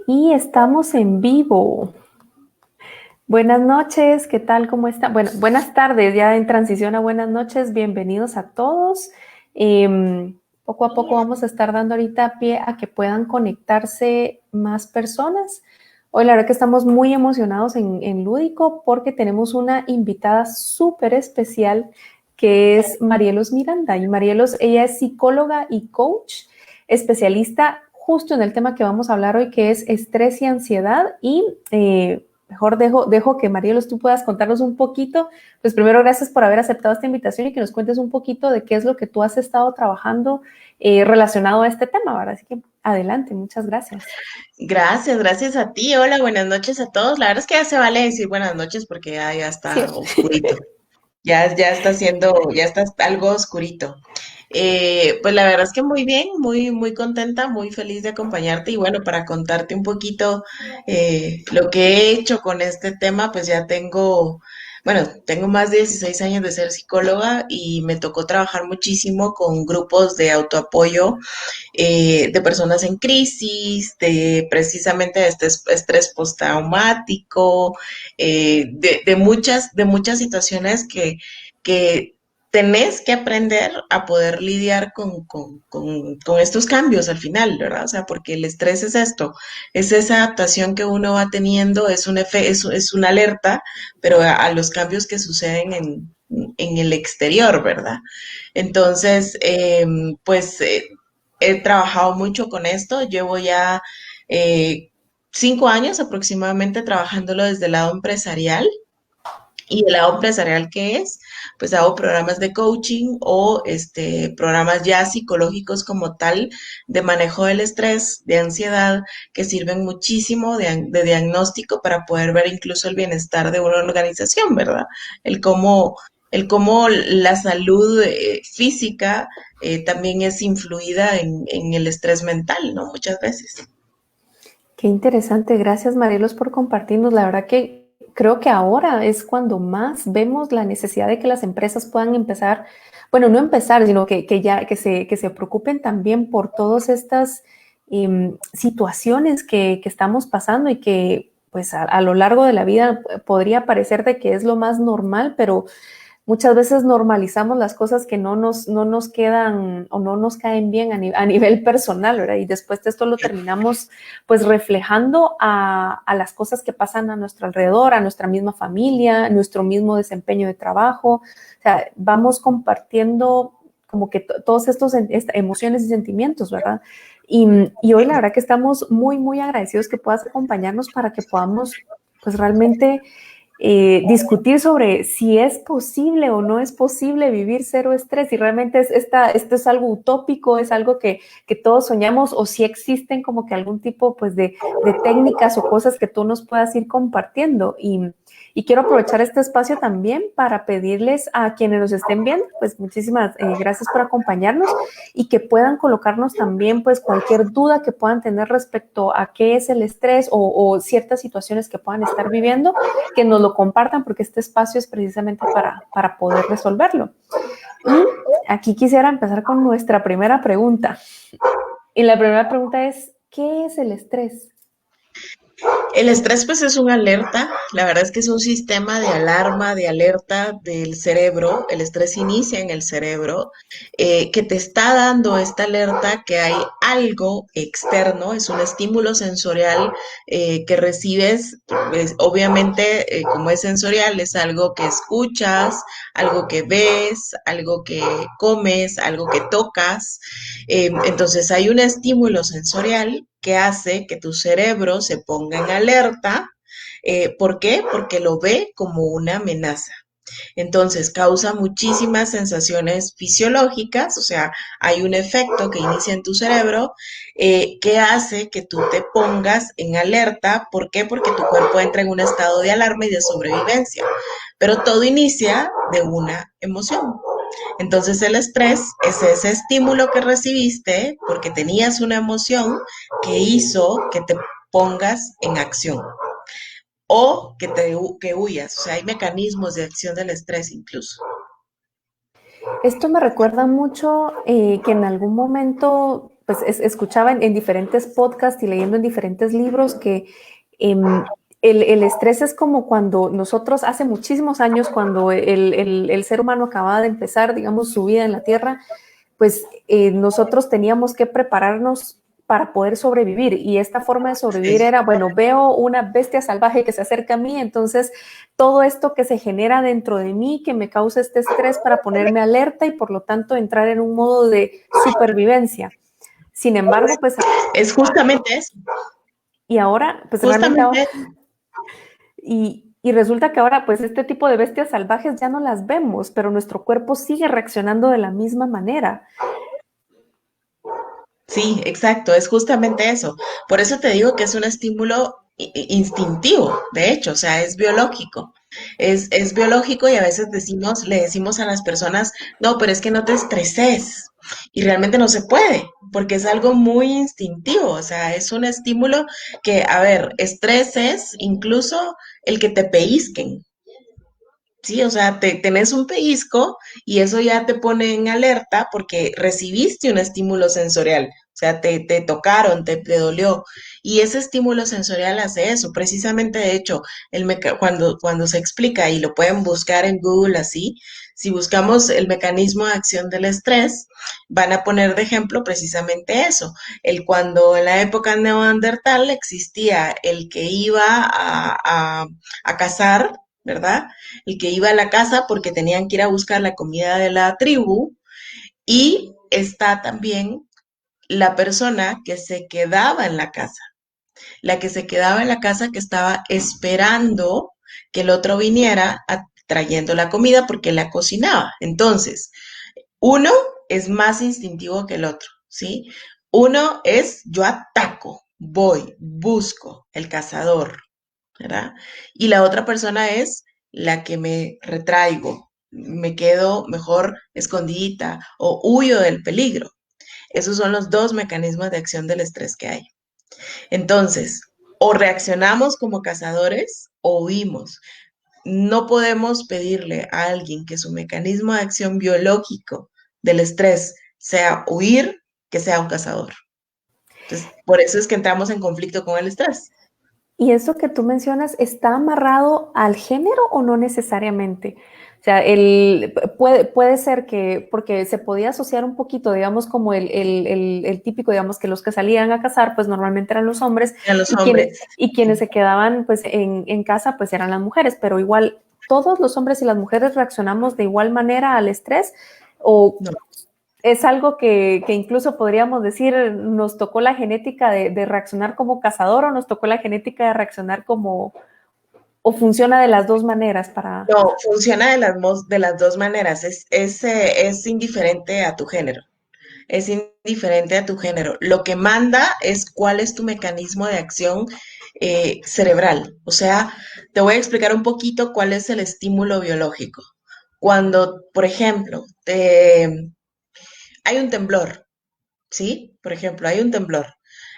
Y estamos en vivo. Buenas noches, ¿qué tal? ¿Cómo está? Bueno, buenas tardes, ya en transición a buenas noches. Bienvenidos a todos. Poco a poco vamos a estar dando ahorita pie a que puedan conectarse más personas. Hoy la verdad que estamos muy emocionados en Lúdico porque tenemos una invitada súper especial que es Marielos Miranda. Y Marielos, ella es psicóloga y coach, especialista justo en el tema que vamos a hablar hoy, que es estrés y ansiedad. Y mejor dejo que Marielos tú puedas contarnos un poquito. Pues primero, gracias por haber aceptado esta invitación y que nos cuentes un poquito de qué es lo que tú has estado trabajando relacionado a este tema, ¿verdad? Así que adelante, muchas gracias. Gracias a ti. Hola, buenas noches a todos. La verdad es que ya se vale decir buenas noches porque ya Sí. está oscurito. Ya está algo oscurito. Pues la verdad es que muy bien, muy contenta, muy feliz de acompañarte y bueno, para contarte un poquito lo que he hecho con este tema, pues tengo más de 16 años de ser psicóloga y me tocó trabajar muchísimo con grupos de autoapoyo de personas en crisis, de precisamente de este estrés postraumático, de muchas situaciones que tenés que aprender a poder lidiar con estos cambios al final, ¿verdad? O sea, porque el estrés es esto, es esa adaptación que uno va teniendo, es una alerta, pero a los cambios que suceden en el exterior, ¿verdad? Entonces, he trabajado mucho con esto, llevo ya eh, 5 años aproximadamente trabajándolo desde el lado empresarial. ¿Y el lado empresarial qué es? Pues hago programas de coaching o programas ya psicológicos como tal de manejo del estrés, de ansiedad, que sirven muchísimo de diagnóstico para poder ver incluso el bienestar de una organización, ¿verdad? El cómo, el cómo la salud física también es influida en el estrés mental, ¿no? Muchas veces. Qué interesante, gracias Marielos por compartirnos. La verdad que creo que ahora es cuando más vemos la necesidad de que las empresas puedan empezar, bueno, no empezar, sino que se preocupen también por todas estas situaciones que estamos pasando y que pues a lo largo de la vida podría parecer de que es lo más normal, pero muchas veces normalizamos las cosas que no nos quedan o no nos caen bien a nivel personal, ¿verdad? Y después de esto lo terminamos pues reflejando a las cosas que pasan a nuestro alrededor, a nuestra misma familia, nuestro mismo desempeño de trabajo. O sea, vamos compartiendo como que todos estos emociones y sentimientos, ¿verdad? Y hoy la verdad que estamos muy agradecidos que puedas acompañarnos para que podamos pues realmente discutir sobre si es posible o no es posible vivir cero estrés, si realmente esto es algo utópico, es algo que todos soñamos o si existen como que algún tipo pues de técnicas o cosas que tú nos puedas ir compartiendo. Y quiero aprovechar este espacio también para pedirles a quienes nos estén viendo, pues muchísimas gracias por acompañarnos y que puedan colocarnos también pues cualquier duda que puedan tener respecto a qué es el estrés o ciertas situaciones que puedan estar viviendo, que nos lo compartan porque este espacio es precisamente para poder resolverlo. Y aquí quisiera empezar con nuestra primera pregunta. Y la primera pregunta es, ¿qué es el estrés? El estrés pues es una alerta, la verdad es que es un sistema de alarma, de alerta del cerebro, el estrés inicia en el cerebro, que te está dando esta alerta que hay algo externo, es un estímulo sensorial que recibes, pues, obviamente como es sensorial, es algo que escuchas, algo que ves, algo que comes, algo que tocas, entonces hay un estímulo sensorial que hace que tu cerebro se ponga en alerta. ¿Por qué? Porque lo ve como una amenaza. Entonces causa muchísimas sensaciones fisiológicas, o sea, hay un efecto que inicia en tu cerebro que hace que tú te pongas en alerta. ¿Por qué? Porque tu cuerpo entra en un estado de alarma y de sobrevivencia. Pero todo inicia de una emoción. Entonces el estrés es ese estímulo que recibiste porque tenías una emoción que hizo que te pongas en acción o que huyas. O sea, hay mecanismos de acción del estrés incluso. Esto me recuerda mucho que en algún momento pues escuchaba en diferentes podcasts y leyendo en diferentes libros que el estrés es como cuando nosotros hace muchísimos años, cuando el ser humano acababa de empezar, digamos, su vida en la Tierra, pues nosotros teníamos que prepararnos para poder sobrevivir y esta forma de sobrevivir Sí. era, bueno, veo una bestia salvaje que se acerca a mí, entonces todo esto que se genera dentro de mí, que me causa este estrés para ponerme alerta y por lo tanto entrar en un modo de supervivencia. Sin embargo, pues, Es justamente eso, y ahora, pues realmente ahora, justamente y resulta que ahora, pues este tipo de bestias salvajes ya no las vemos, pero nuestro cuerpo sigue reaccionando de la misma manera. sí, exacto, es justamente eso. Por eso te digo que es un estímulo instintivo, de hecho, o sea, es biológico. Es biológico y a veces le decimos a las personas, no, pero es que no te estreses. Y realmente no se puede, porque es algo muy instintivo, o sea, es un estímulo que, a ver, estrés es incluso el que te pellizquen. Sí, o sea, tenés un pellizco y eso ya te pone en alerta porque recibiste un estímulo sensorial. O sea, te tocaron, te dolió. Y ese estímulo sensorial hace eso. Precisamente, de hecho, cuando se explica y lo pueden buscar en Google así, si buscamos el mecanismo de acción del estrés, van a poner de ejemplo precisamente eso. Cuando en la época neandertal existía el que iba a cazar, ¿verdad? El que iba a la casa porque tenían que ir a buscar la comida de la tribu, y está también la persona que se quedaba en la casa, la que se quedaba en la casa que estaba esperando que el otro viniera trayendo la comida porque la cocinaba. Entonces, uno es más instintivo que el otro, ¿sí? Uno es yo ataco, voy, busco, el cazador, ¿verdad? Y la otra persona es la que me retraigo, me quedo mejor escondidita o huyo del peligro. Esos son los dos mecanismos de acción del estrés que hay. Entonces, o reaccionamos como cazadores o huimos. No podemos pedirle a alguien que su mecanismo de acción biológico del estrés sea huir, que sea un cazador. Entonces, por eso es que entramos en conflicto con el estrés. ¿Y eso que tú mencionas está amarrado al género o no necesariamente? O sea, puede ser que, porque se podía asociar un poquito, digamos, como el típico, digamos, que los que salían a cazar, pues normalmente eran los hombres A los hombres. y quienes se quedaban, pues, en casa, pues eran las mujeres, pero igual todos los hombres y las mujeres reaccionamos de igual manera al estrés o No. es algo que incluso podríamos decir, nos tocó la genética de reaccionar como cazador o nos tocó la genética de reaccionar como, o funciona de las dos maneras para... No, funciona de las dos maneras. Es indiferente a tu género. Es indiferente a tu género. Lo que manda es cuál es tu mecanismo de acción cerebral. O sea, te voy a explicar un poquito cuál es el estímulo biológico. Cuando, por ejemplo, hay un temblor, ¿sí? Por ejemplo, hay un temblor.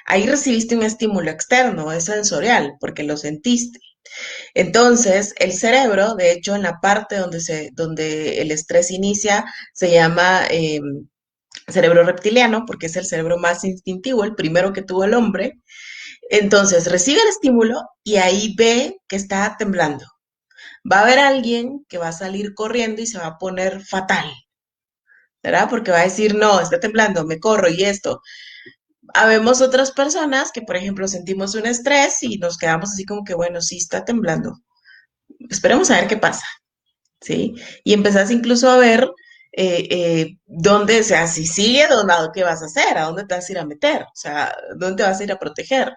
Ahí recibiste un estímulo externo, es sensorial, porque lo sentiste. Entonces, el cerebro, de hecho, en la parte donde el estrés inicia, se llama cerebro reptiliano, porque es el cerebro más instintivo, el primero que tuvo el hombre. Entonces, recibe el estímulo y ahí ve que está temblando. Va a haber alguien que va a salir corriendo y se va a poner fatal, ¿verdad? Porque va a decir, no, está temblando, me corro y esto. Habemos otras personas que, por ejemplo, sentimos un estrés y nos quedamos así como que, bueno, sí está temblando. Esperemos a ver qué pasa. ¿Sí? Y empezás incluso a ver dónde, o sea, si sigue, ¿qué vas a hacer? ¿A dónde te vas a ir a meter? O sea, ¿dónde te vas a ir a proteger?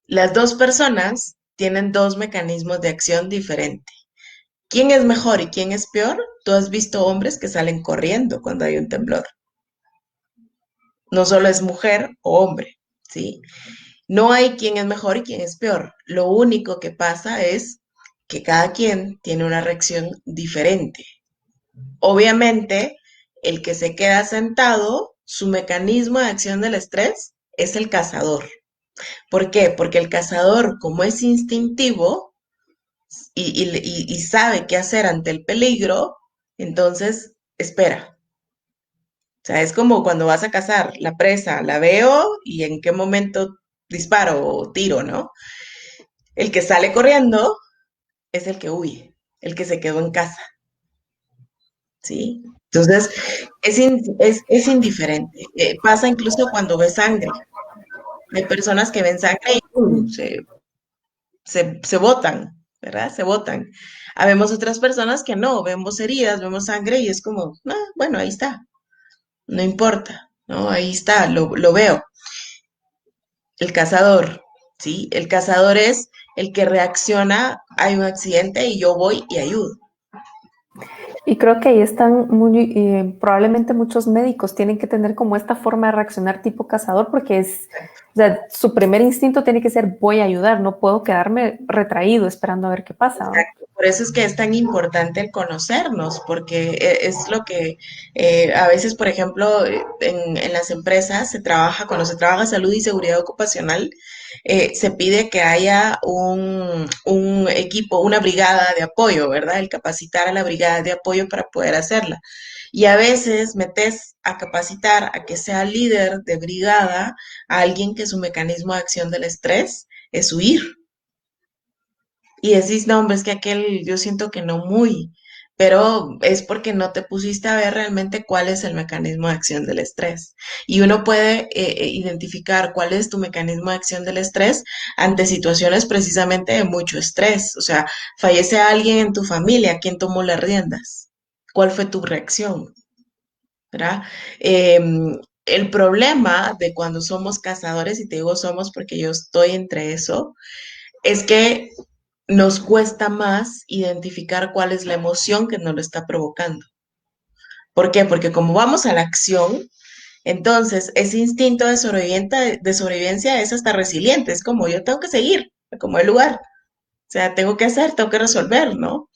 Las dos personas tienen dos mecanismos de acción diferentes. ¿Quién es mejor y quién es peor? Tú has visto hombres que salen corriendo cuando hay un temblor. No solo es mujer o hombre, ¿sí? No hay quién es mejor y quién es peor. Lo único que pasa es que cada quien tiene una reacción diferente. Obviamente, el que se queda sentado, su mecanismo de acción del estrés es el cazador. ¿Por qué? Porque el cazador, como es instintivo y sabe qué hacer ante el peligro, entonces espera, sea, es como cuando vas a cazar la presa, la veo y en qué momento disparo o tiro, ¿no? El que sale corriendo es el que huye, el que se quedó en casa, ¿sí? Entonces, es indiferente. Pasa incluso cuando ves sangre. Hay personas que ven sangre y se botan, ¿verdad? Se botan. Habemos otras personas que no, vemos heridas, vemos sangre y es como, ah, bueno, ahí está, no importa, ¿no? Ahí está, lo veo. El cazador, ¿sí? El cazador es el que reacciona, hay un accidente y yo voy y ayudo. Y creo que ahí están muy, probablemente muchos médicos tienen que tener como esta forma de reaccionar tipo cazador porque es, o sea, su primer instinto tiene que ser voy a ayudar, no puedo quedarme retraído esperando a ver qué pasa, ¿no? Exacto. Por eso es que es tan importante el conocernos, porque es lo que a veces, por ejemplo, en las empresas se trabaja, cuando se trabaja salud y seguridad ocupacional, se pide que haya un equipo, una brigada de apoyo, ¿verdad? El capacitar a la brigada de apoyo para poder hacerla. Y a veces metes a capacitar a que sea líder de brigada a alguien que su mecanismo de acción del estrés es huir. Y decís, no, hombre, es que aquel yo siento que no muy, pero es porque no te pusiste a ver realmente cuál es el mecanismo de acción del estrés. Y uno puede identificar cuál es tu mecanismo de acción del estrés ante situaciones precisamente de mucho estrés. O sea, fallece alguien en tu familia, ¿quién tomó las riendas? ¿Cuál fue tu reacción? ¿Verdad? El problema de cuando somos cazadores, y te digo somos porque yo estoy entre eso, es que nos cuesta más identificar cuál es la emoción que nos lo está provocando. ¿Por qué? Porque como vamos a la acción, entonces ese instinto de sobrevivencia es hasta resiliente, es como yo tengo que seguir, como el lugar, o sea, tengo que hacer, tengo que resolver, ¿no?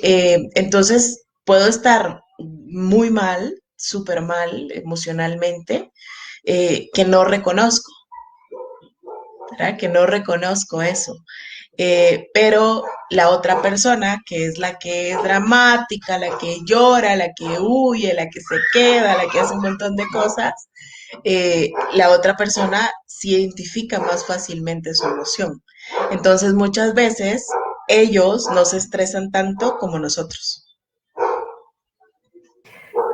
Entonces puedo estar muy mal, súper mal emocionalmente, que no reconozco, ¿verdad? Que no reconozco eso. Pero la otra persona, que es la que es dramática, la que llora, la que huye, la que se queda, la que hace un montón de cosas, la otra persona sí identifica más fácilmente su emoción. Entonces muchas veces ellos no se estresan tanto como nosotros.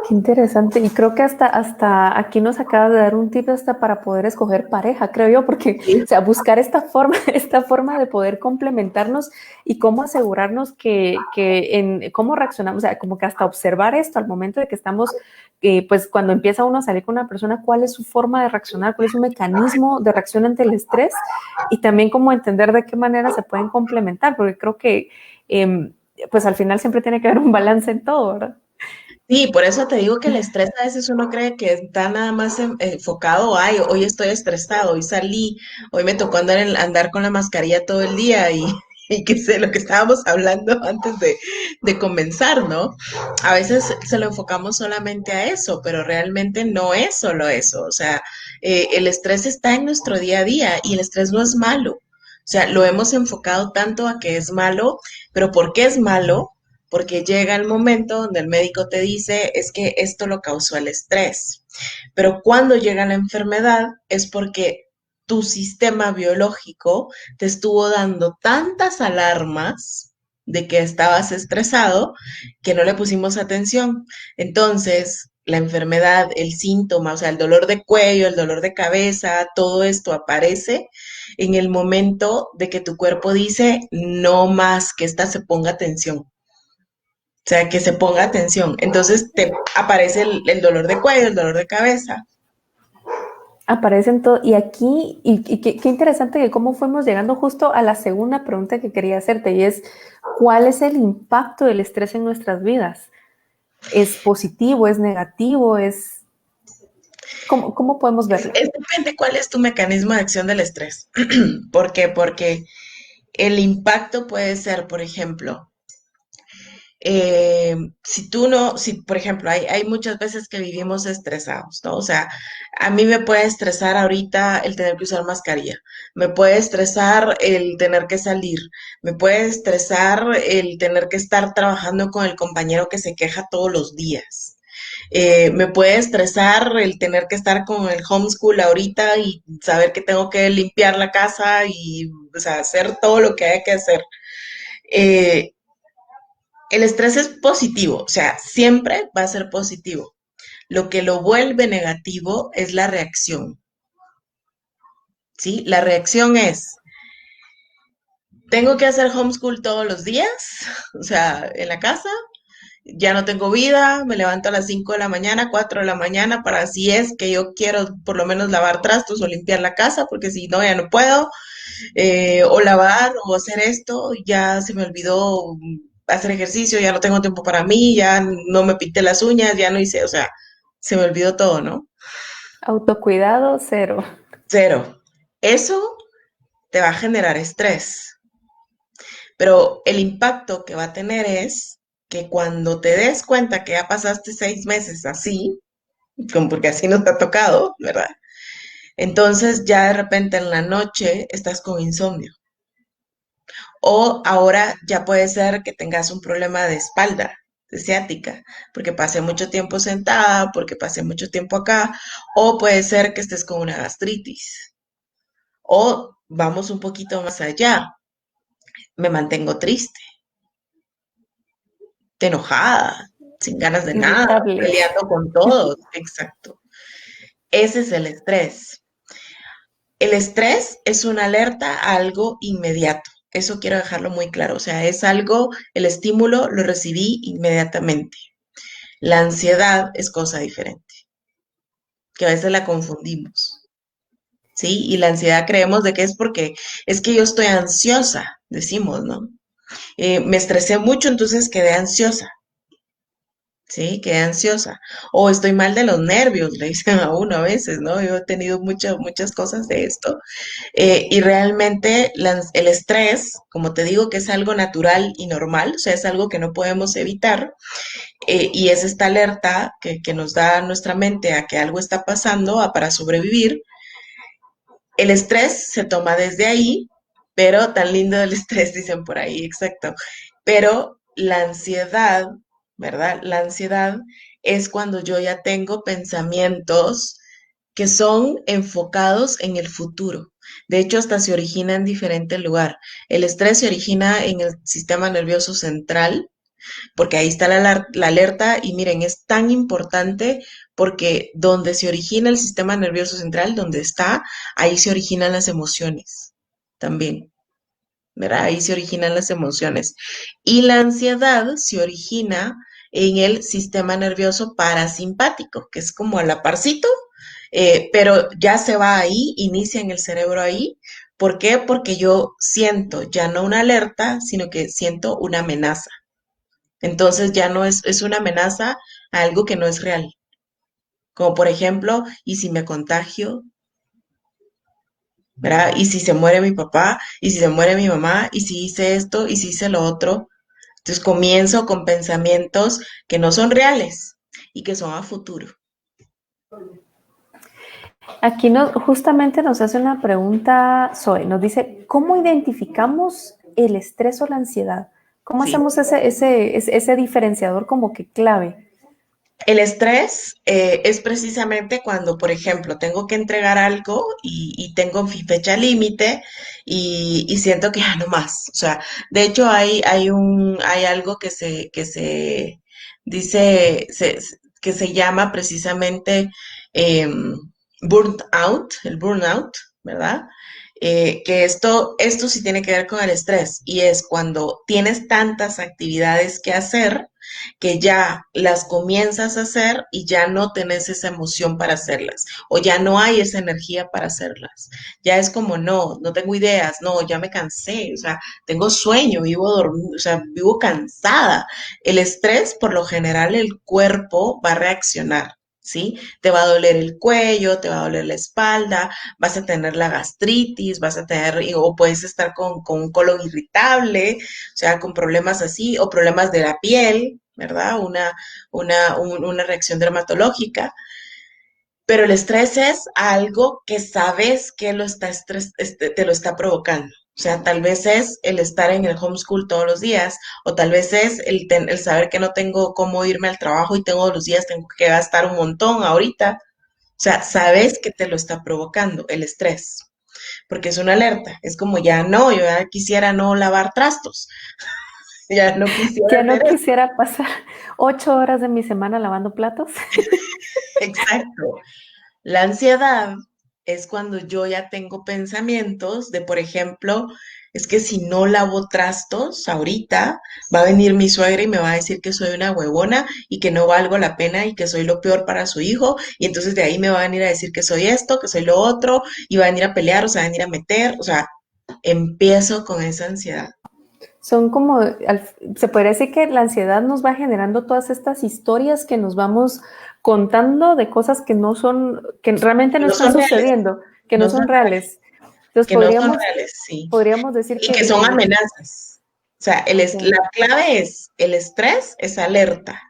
Qué interesante. Y creo que hasta aquí nos acabas de dar un tip hasta para poder escoger pareja, creo yo, porque, o Sí, sea, buscar esta forma, esta forma de poder complementarnos y cómo asegurarnos que en cómo reaccionamos, o sea, como que hasta observar esto al momento de que estamos, pues cuando empieza uno a salir con una persona, cuál es su forma de reaccionar, cuál es su mecanismo de reacción ante el estrés y también cómo entender de qué manera se pueden complementar, porque creo que, pues al final siempre tiene que haber un balance en todo, ¿verdad? sí, por eso te digo que el estrés a veces uno cree que está nada más enfocado, ay, hoy estoy estresado, hoy salí, hoy me tocó andar con la mascarilla todo el día y, y que sé lo que estábamos hablando antes de comenzar, ¿no? A veces se lo enfocamos solamente a eso, pero realmente no es solo eso, o sea, el estrés está en nuestro día a día y el estrés no es malo. O sea, lo hemos enfocado tanto a que es malo, pero ¿por qué es malo? Porque llega el momento donde el médico te dice es que esto lo causó el estrés. Pero cuando llega la enfermedad es porque tu sistema biológico te estuvo dando tantas alarmas de que estabas estresado que no le pusimos atención. Entonces, la enfermedad, el síntoma, o sea, el dolor de cuello, el dolor de cabeza, todo esto aparece en el momento de que tu cuerpo dice no más, que esta se ponga atención. O sea, que se ponga atención. Entonces te aparece el dolor de cuello, el dolor de cabeza. Aparecen todo. Y aquí, y qué interesante que cómo fuimos llegando justo a la segunda pregunta que quería hacerte, y es, ¿cuál es el impacto del estrés en nuestras vidas? ¿Es positivo? ¿Es negativo? ¿Cómo podemos verlo? Es depende cuál es tu mecanismo de acción del estrés. ¿Por qué? Porque el impacto puede ser, por ejemplo, si tú no, si por ejemplo, hay muchas veces que vivimos estresados, ¿no? O sea, a mí me puede estresar ahorita el tener que usar mascarilla, me puede estresar el tener que salir, me puede estresar el tener que estar trabajando con el compañero que se queja todos los días. Me puede estresar el tener que estar con el homeschool ahorita y saber que tengo que limpiar la casa y, o sea, hacer todo lo que hay que hacer. Eh, el estrés es positivo, o sea, siempre va a ser positivo. Lo que lo vuelve negativo es la reacción, ¿sí? La reacción es, tengo que hacer homeschool todos los días, o sea, en la casa, ya no tengo vida, me levanto a las 5 de la mañana, 4 de la mañana, para si es que yo quiero por lo menos lavar trastos o limpiar la casa, porque si no, ya no puedo, o lavar o hacer esto, ya se me olvidó hacer ejercicio, ya no tengo tiempo para mí, ya no me pinté las uñas, ya no hice, o sea, se me olvidó todo, ¿no? Autocuidado, cero. Cero. Eso te va a generar estrés, pero el impacto que va a tener es que cuando te des cuenta que ya pasaste 6 meses así, como porque así nos ha tocado, ¿verdad? Entonces ya de repente en la noche estás con insomnio. O ahora ya puede ser que tengas un problema de espalda, de ciática, porque pasé mucho tiempo sentada, porque pasé mucho tiempo acá, o puede ser que estés con una gastritis. O vamos un poquito más allá, me mantengo triste, enojada, sin ganas de nada, Irritable. peleando con todos. Exacto. Ese es el estrés. El estrés es una alerta a algo inmediato. Eso quiero dejarlo muy claro. O sea, es algo, el estímulo lo recibí inmediatamente. La ansiedad es cosa diferente, que a veces la confundimos, ¿sí? Y la ansiedad creemos de que es porque es que yo estoy ansiosa, decimos, ¿no? Me estresé mucho, entonces quedé ansiosa. Sí, quedé ansiosa. O estoy mal de los nervios, le dicen a uno a veces, ¿no? Yo he tenido muchas cosas de esto. Y realmente el estrés, como te digo, que es algo natural y normal, o sea, es algo que no podemos evitar, y es esta alerta que nos da nuestra mente a que algo está pasando para sobrevivir. El estrés se toma desde ahí, pero tan lindo el estrés, dicen por ahí, exacto. Pero la ansiedad, ¿verdad? La ansiedad es cuando yo ya tengo pensamientos que son enfocados en el futuro. De hecho, hasta se origina en diferente lugar. El estrés se origina en el sistema nervioso central, porque ahí está la alerta y miren, es tan importante porque donde se origina el sistema nervioso central, donde está, ahí se originan las emociones también. ¿Verdad? Ahí se originan las emociones. Y la ansiedad se origina en el sistema nervioso parasimpático, que es como a la parcito, pero ya se va ahí, inicia en el cerebro ahí. ¿Por qué? Porque yo siento ya no una alerta, sino que siento una amenaza. Entonces ya no es una amenaza a algo que no es real. Como por ejemplo, ¿y si me contagio? ¿Verdad? ¿Y si se muere mi papá? ¿Y si se muere mi mamá? ¿Y si hice esto? ¿Y si hice lo otro? Entonces comienzo con pensamientos que no son reales y que son a futuro. Aquí justamente nos hace una pregunta Zoe, nos dice, ¿cómo identificamos el estrés o la ansiedad? ¿Cómo Sí. hacemos ese diferenciador como que clave? El estrés es precisamente cuando, por ejemplo, tengo que entregar algo y tengo fecha límite y siento que ya no más. O sea, de hecho hay algo que se dice, que se llama precisamente burnt out, el burnout, ¿verdad? Que esto sí tiene que ver con el estrés y es cuando tienes tantas actividades que hacer que ya las comienzas a hacer y ya no tenés esa emoción para hacerlas o ya no hay esa energía para hacerlas. Ya es como, no tengo ideas, no, ya me cansé, o sea, tengo sueño, vivo dormido, o sea, vivo cansada. El estrés, por lo general, el cuerpo va a reaccionar. ¿Sí? Te va a doler el cuello, te va a doler la espalda, vas a tener la gastritis, vas a tener, o puedes estar con un colon irritable, o sea, con problemas así, o problemas de la piel, ¿verdad? Una reacción dermatológica. Pero el estrés es algo que sabes que te lo está provocando. O sea, tal vez es el estar en el homeschool todos los días, o tal vez es el saber que no tengo cómo irme al trabajo y tengo los días, tengo que gastar un montón ahorita. O sea, sabes que te lo está provocando el estrés, porque es una alerta. Es como ya no, yo ya quisiera no lavar trastos, ya no quisiera Ya no hacer eso. quisiera pasar 8 horas de mi semana lavando platos. Exacto. La ansiedad es cuando yo ya tengo pensamientos de, por ejemplo, es que si no lavo trastos ahorita, va a venir mi suegra y me va a decir que soy una huevona y que no valgo la pena y que soy lo peor para su hijo. Y entonces de ahí me va a venir a decir que soy esto, que soy lo otro, y va a venir a pelear o se va a venir a meter. O sea, empiezo con esa ansiedad. Son como, se podría decir que la ansiedad nos va generando todas estas historias que nos vamos contando de cosas que no son, que realmente Que no no están son reales, sucediendo, que no no son son reales, reales. Entonces que no son reales, sí. podríamos decir Y que que son amenazas. O sea, okay, la clave es, el estrés es alerta.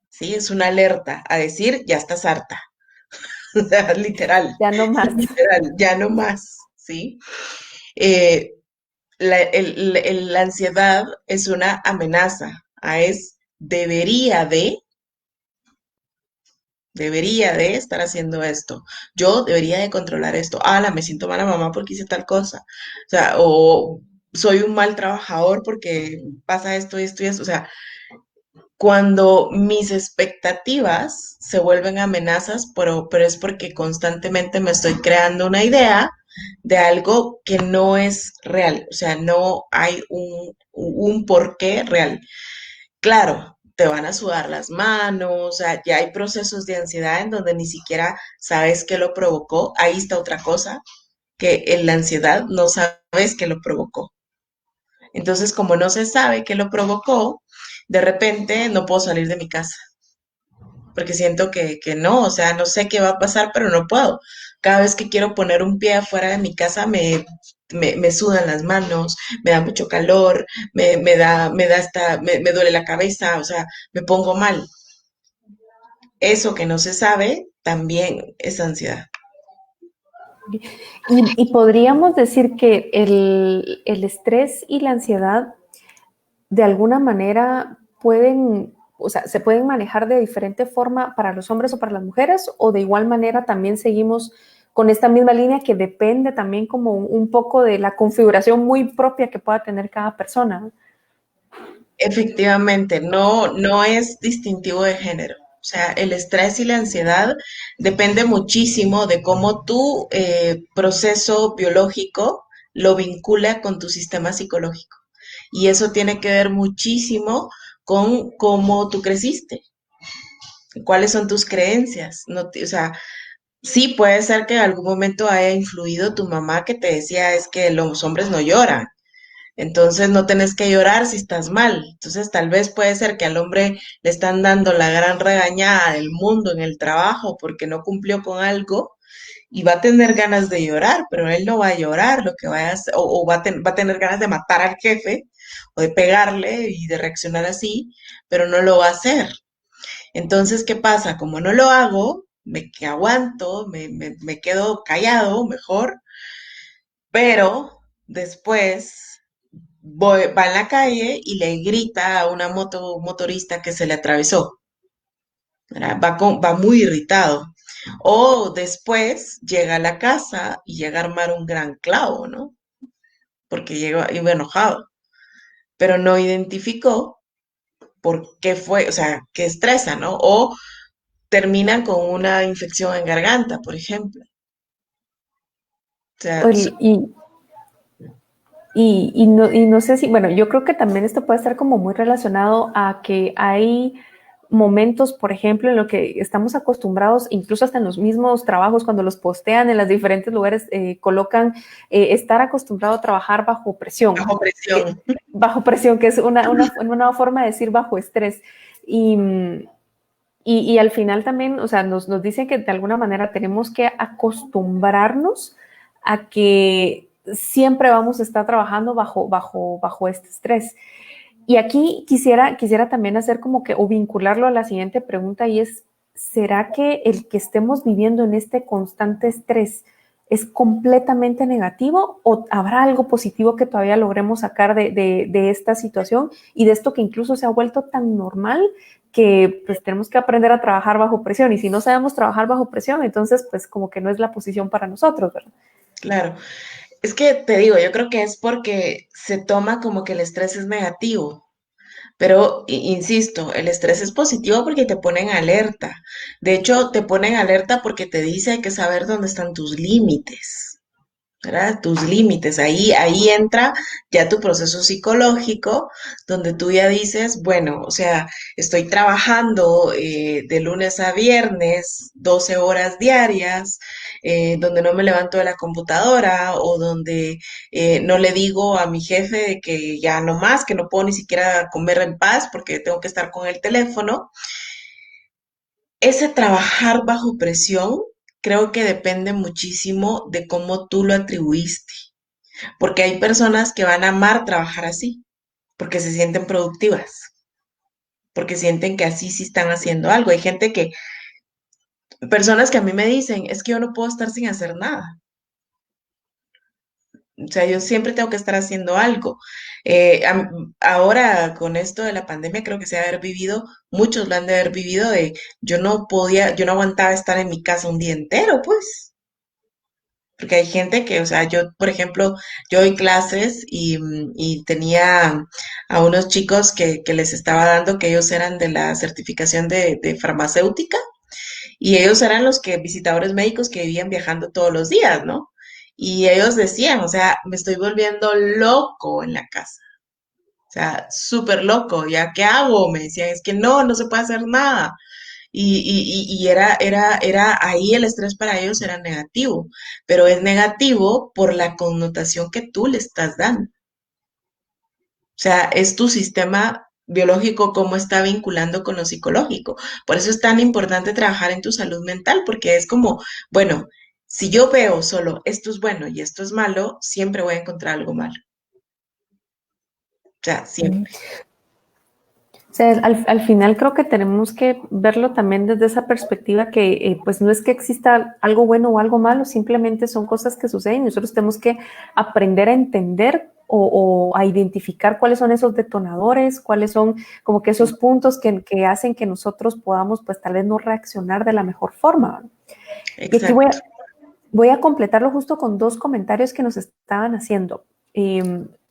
Sí, es una alerta a decir, ya estás harta. O sea, literal, ya no más. literal, ya no más, ¿sí? Eh, la ansiedad es una amenaza, debería de estar haciendo esto. Yo debería de controlar esto. Me siento mala mamá porque hice tal cosa. O sea, o soy un mal trabajador porque pasa esto, esto y esto. O sea, cuando mis expectativas se vuelven amenazas, pero es porque constantemente me estoy creando una idea de algo que no es real, o sea, no hay un porqué real. Claro, te van a sudar las manos, o sea, ya hay procesos de ansiedad en donde ni siquiera sabes qué lo provocó. Ahí está otra cosa, que en la ansiedad no sabes qué lo provocó. Entonces, como no se sabe qué lo provocó, de repente no puedo salir de mi casa porque siento que no, o sea, no sé qué va a pasar, pero no puedo. Cada vez que quiero poner un pie afuera de mi casa me sudan las manos, me da mucho calor, me duele la cabeza, o sea, me pongo mal. Eso que no se sabe también es ansiedad. Y podríamos decir que el estrés y la ansiedad de alguna manera pueden, o sea, se pueden manejar de diferente forma para los hombres o para las mujeres, o de igual manera también seguimos con esta misma línea que depende también como un poco de la configuración muy propia que pueda tener cada persona. Efectivamente, no es distintivo de género. O sea, el estrés y la ansiedad depende muchísimo de cómo tu proceso biológico lo vincula con tu sistema psicológico. Y eso tiene que ver muchísimo con cómo tú creciste, cuáles son tus creencias. No, o sea, sí puede ser que en algún momento haya influido tu mamá que te decía es que los hombres no lloran. Entonces no tenés que llorar si estás mal. Entonces tal vez puede ser que al hombre le están dando la gran regañada del mundo en el trabajo porque no cumplió con algo y va a tener ganas de llorar, pero él no va a llorar, lo que va a hacer, o va a tener ganas de matar al jefe o de pegarle y de reaccionar así, pero no lo va a hacer. Entonces, ¿qué pasa? Como no lo hago, que aguanto, me quedo callado mejor, pero después va en la calle y le grita a una motorista que se le atravesó, ¿verdad? Va muy irritado. O después llega a la casa y llega a armar un gran clavo, ¿no? Porque iba enojado, pero no identificó por qué fue, o sea, qué estresa, ¿no? O terminan con una infección en garganta, por ejemplo. O sea, Y, y no sé si, bueno, yo creo que también esto puede estar como muy relacionado a que hay momentos, por ejemplo, en lo que estamos acostumbrados, incluso hasta en los mismos trabajos, cuando los postean en los diferentes lugares, colocan estar acostumbrado a trabajar bajo presión. bajo presión, que es una forma de decir bajo estrés. Y, y al final también, o sea, nos dicen que de alguna manera tenemos que acostumbrarnos a que siempre vamos a estar trabajando bajo este estrés. Y aquí quisiera también hacer como que, o vincularlo a la siguiente pregunta, y es, ¿será que el que estemos viviendo en este constante estrés ¿Es completamente negativo o habrá algo positivo que todavía logremos sacar de esta situación y de esto que incluso se ha vuelto tan normal que pues tenemos que aprender a trabajar bajo presión? Y si no sabemos trabajar bajo presión, entonces pues como que no es la posición para nosotros, ¿verdad? Claro. Es que te digo, yo creo que es porque se toma como que el estrés es negativo. Pero, insisto, el estrés es positivo porque te ponen alerta. De hecho, te ponen alerta porque te dice hay que saber dónde están tus límites. ¿Verdad? Tus límites. Ahí entra ya tu proceso psicológico, donde tú ya dices, bueno, o sea, estoy trabajando de lunes a viernes, 12 horas diarias, donde no me levanto de la computadora o donde no le digo a mi jefe de que ya no más, que no puedo ni siquiera comer en paz porque tengo que estar con el teléfono. Ese trabajar bajo presión creo que depende muchísimo de cómo tú lo atribuiste. Porque hay personas que van a amar trabajar así, porque se sienten productivas, porque sienten que así sí están haciendo algo. Hay gente que, personas que a mí me dicen, es que yo no puedo estar sin hacer nada. O sea, yo siempre tengo que estar haciendo algo. Ahora con esto de la pandemia creo que se ha de haber vivido, muchos lo han de haber vivido de, yo no podía, yo no aguantaba estar en mi casa un día entero, pues. Porque hay gente que, o sea, yo, por ejemplo, yo doy clases y tenía a unos chicos que les estaba dando que ellos eran de la certificación de farmacéutica y ellos eran los que visitadores médicos que vivían viajando todos los días, ¿no? Y ellos decían, o sea, me estoy volviendo loco en la casa. O sea, súper loco, ¿ya qué hago? Me decían, es que no se puede hacer nada. Y era ahí el estrés para ellos era negativo, pero es negativo por la connotación que tú le estás dando. O sea, es tu sistema biológico cómo está vinculando con lo psicológico. Por eso es tan importante trabajar en tu salud mental, porque es como, bueno, si yo veo solo esto es bueno y esto es malo, siempre voy a encontrar algo malo. O sea, siempre. O sea, al final creo que tenemos que verlo también desde esa perspectiva que pues no es que exista algo bueno o algo malo, simplemente son cosas que suceden y nosotros tenemos que aprender a entender o a identificar cuáles son esos detonadores, cuáles son como que esos puntos que hacen que nosotros podamos pues tal vez no reaccionar de la mejor forma. Y aquí Exacto. voy a completarlo justo con dos comentarios que nos estaban haciendo.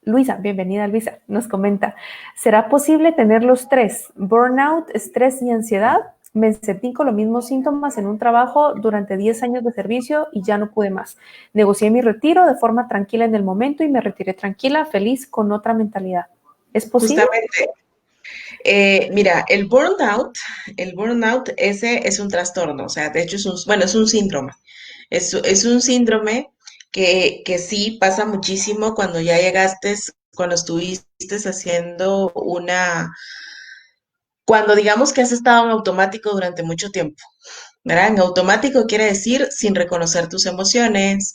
Luisa, bienvenida Luisa, nos comenta, ¿será posible tener los tres, burnout, estrés y ansiedad? Me sentí con los mismos síntomas en un trabajo durante 10 años de servicio y ya no pude más. Negocié mi retiro de forma tranquila en el momento y me retiré tranquila, feliz, con otra mentalidad. ¿Es posible? Justamente, mira, el burnout, ese es un trastorno, o sea, de hecho es un, bueno, es un síndrome. Es un síndrome que sí pasa muchísimo cuando ya llegaste, cuando estuviste haciendo cuando digamos que has estado en automático durante mucho tiempo. ¿Verdad? En automático quiere decir sin reconocer tus emociones,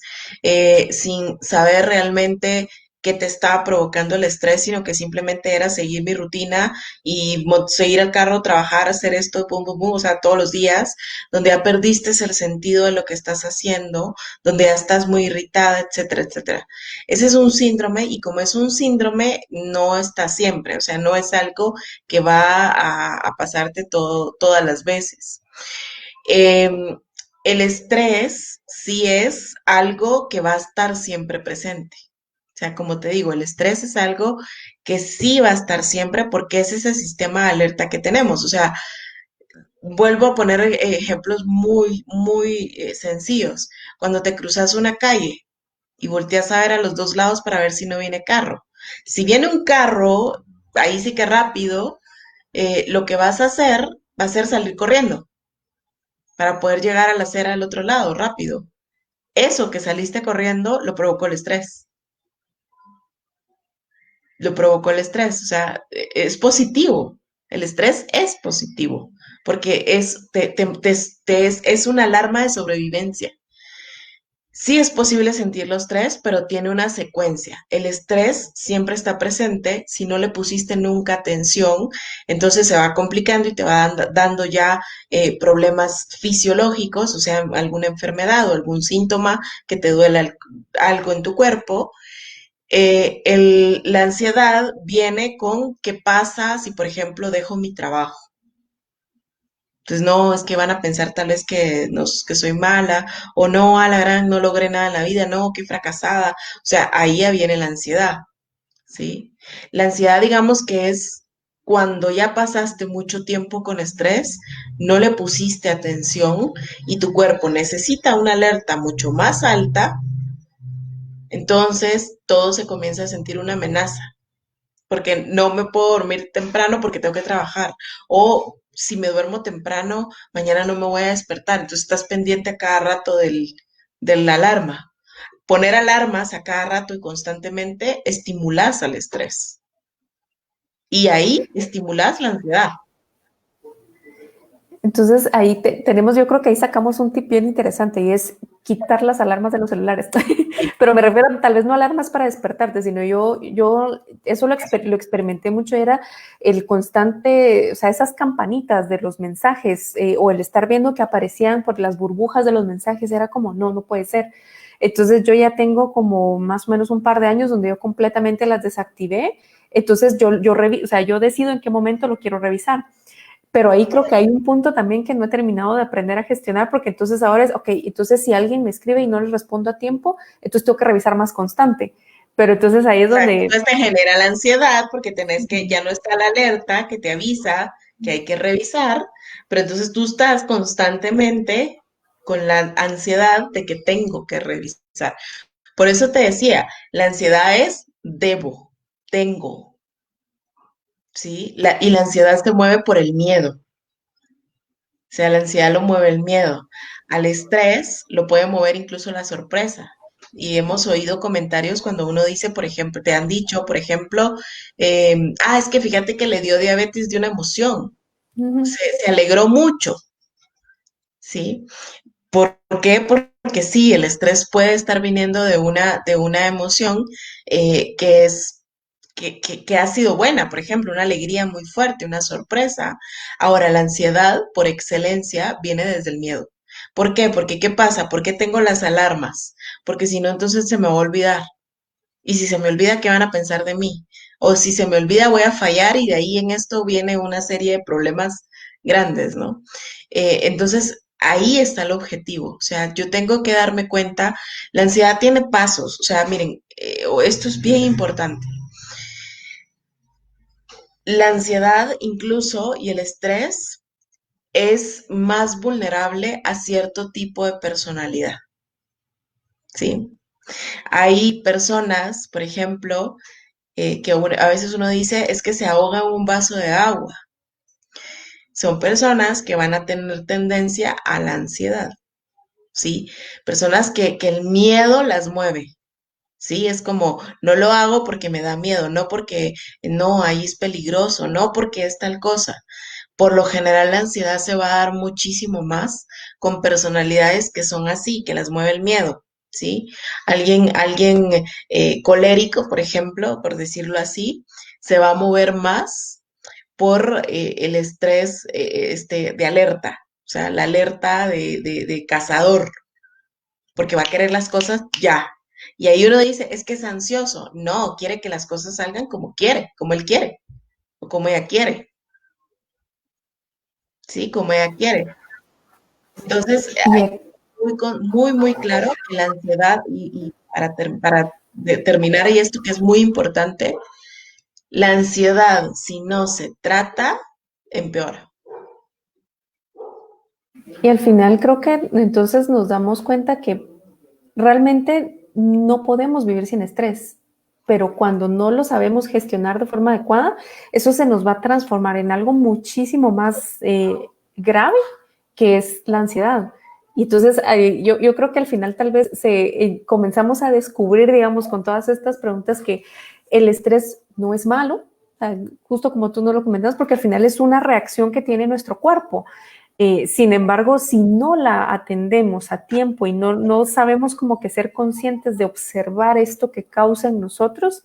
sin saber realmente qué te estaba provocando el estrés, sino que simplemente era seguir mi rutina y seguir al carro, trabajar, hacer esto, pum, pum, pum, o sea, todos los días, donde ya perdiste el sentido de lo que estás haciendo, donde ya estás muy irritada, etcétera, etcétera. Ese es un síndrome y como es un síndrome, no está siempre, o sea, no es algo que va a pasarte todas las veces. Eh, el estrés sí es algo que va a estar siempre presente. O sea, como te digo, el estrés es algo que sí va a estar siempre porque es ese sistema de alerta que tenemos. O sea, vuelvo a poner ejemplos muy sencillos. Cuando te cruzas una calle y volteas a ver a los dos lados para ver si no viene carro. Si viene un carro, ahí sí que rápido, lo que vas a hacer va a ser salir corriendo para poder llegar a la acera del otro lado rápido. Eso que saliste corriendo lo provocó el estrés. Lo provocó el estrés. O sea, es positivo. El estrés es positivo porque es una alarma de sobrevivencia. Sí es posible sentir los tres, pero tiene una secuencia. El estrés siempre está presente. Si no le pusiste nunca atención, entonces se va complicando y te va dando ya problemas fisiológicos, o sea, alguna enfermedad o algún síntoma que te duela algo en tu cuerpo. La ansiedad viene con qué pasa si, por ejemplo, dejo mi trabajo. Entonces, no, es que van a pensar tal vez que, no, que soy mala, o no, a la gran, no logré nada en la vida, no, qué fracasada. O sea, ahí ya viene la ansiedad, ¿sí? La ansiedad, digamos que es cuando ya pasaste mucho tiempo con estrés, no le pusiste atención y tu cuerpo necesita una alerta mucho más alta, entonces todo se comienza a sentir una amenaza porque no me puedo dormir temprano porque tengo que trabajar. O si me duermo temprano, mañana no me voy a despertar. Entonces estás pendiente a cada rato de la alarma. Poner alarmas a cada rato y constantemente estimulas al estrés. Y ahí estimulas la ansiedad. Entonces ahí tenemos, yo creo que ahí sacamos un tip bien interesante y es quitar las alarmas de los celulares. Pero me refiero tal vez no alarmas para despertarte, sino yo eso lo experimenté mucho, era el constante, o sea, esas campanitas de los mensajes o el estar viendo que aparecían por las burbujas de los mensajes, era como, no, no puede ser. Entonces yo ya tengo como más o menos un par de años donde yo completamente las desactivé. Entonces o sea, yo decido en qué momento lo quiero revisar. Pero ahí creo que hay un punto también que no he terminado de aprender a gestionar, porque entonces ahora es, ok, entonces si alguien me escribe y no le respondo a tiempo, entonces tengo que revisar más constante. Pero entonces ahí es Exacto. donde... Entonces te genera la ansiedad porque tenés que, ya no está la alerta que te avisa que hay que revisar, pero entonces tú estás constantemente con la ansiedad de que tengo que revisar. Por eso te decía, la ansiedad es debo, tengo, ¿sí? Y la ansiedad se mueve por el miedo. O sea, la ansiedad lo mueve el miedo. Al estrés lo puede mover incluso la sorpresa. Y hemos oído comentarios cuando uno dice, por ejemplo, te han dicho, por ejemplo, es que fíjate que le dio diabetes de una emoción. Se alegró mucho, ¿sí? ¿Por qué? Porque sí, el estrés puede estar viniendo de una emoción que es que ha sido buena, por ejemplo, una alegría muy fuerte, una sorpresa. Ahora, la ansiedad, por excelencia, viene desde el miedo. ¿Por qué? Porque ¿qué pasa? ¿Por qué tengo las alarmas? Porque si no, entonces se me va a olvidar. Y si se me olvida, ¿qué van a pensar de mí? O si se me olvida, voy a fallar y de ahí en esto viene una serie de problemas grandes, ¿no? Entonces, ahí está el objetivo. O sea, yo tengo que darme cuenta, la ansiedad tiene pasos. O sea, miren, esto es bien importante. La ansiedad incluso y el estrés es más vulnerable a cierto tipo de personalidad, ¿sí? Hay personas, por ejemplo, a veces uno dice es que se ahoga en un vaso de agua. Son personas que van a tener tendencia a la ansiedad, ¿sí? Personas que el miedo las mueve, ¿sí? Es como, no lo hago porque me da miedo, no porque, no, ahí es peligroso, no porque es tal cosa. Por lo general, la ansiedad se va a dar muchísimo más con personalidades que son así, que las mueve el miedo, ¿sí? Alguien colérico, por ejemplo, por decirlo así, se va a mover más por el estrés de alerta, o sea, la alerta de cazador, porque va a querer las cosas ya. Y ahí uno dice, es que es ansioso. No, quiere que las cosas salgan como quiere, como él quiere, o como ella quiere, ¿sí? Como ella quiere. Entonces, Y, hay muy claro que la ansiedad, y para terminar, y esto que es muy importante, la ansiedad, si no se trata, empeora. y al final creo que entonces nos damos cuenta que realmente no podemos vivir sin estrés, pero cuando no lo sabemos gestionar de forma adecuada, eso se nos va a transformar en algo muchísimo más grave, que es la ansiedad. Y entonces yo creo que al final tal vez comenzamos a descubrir, digamos, con todas estas preguntas que el estrés no es malo, justo como tú nos lo comentas, porque al final es una reacción que tiene nuestro cuerpo. Sin embargo, si no la atendemos a tiempo y no sabemos como que ser conscientes de observar esto que causa en nosotros,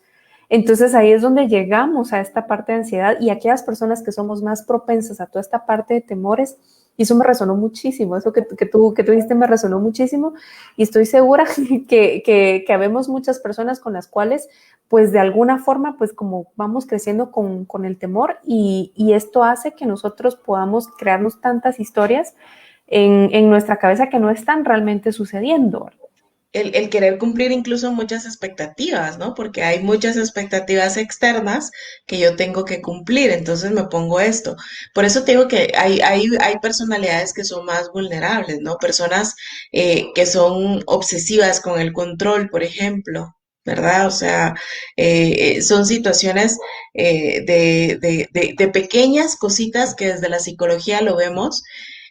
entonces ahí es donde llegamos a esta parte de ansiedad y aquellas personas que somos más propensas a toda esta parte de temores, y eso me resonó muchísimo, eso que tú dijiste me resonó muchísimo y estoy segura que habemos muchas personas con las cuales pues de alguna forma, pues como vamos creciendo con el temor y esto hace que nosotros podamos crearnos tantas historias en nuestra cabeza que no están realmente sucediendo. El querer cumplir incluso muchas expectativas, ¿no? Porque hay muchas expectativas externas que yo tengo que cumplir, entonces me pongo esto. Por eso te digo que hay personalidades que son más vulnerables, ¿no? Personas que son obsesivas con el control, por ejemplo. ¿Verdad? O sea, son situaciones de pequeñas cositas que desde la psicología lo vemos,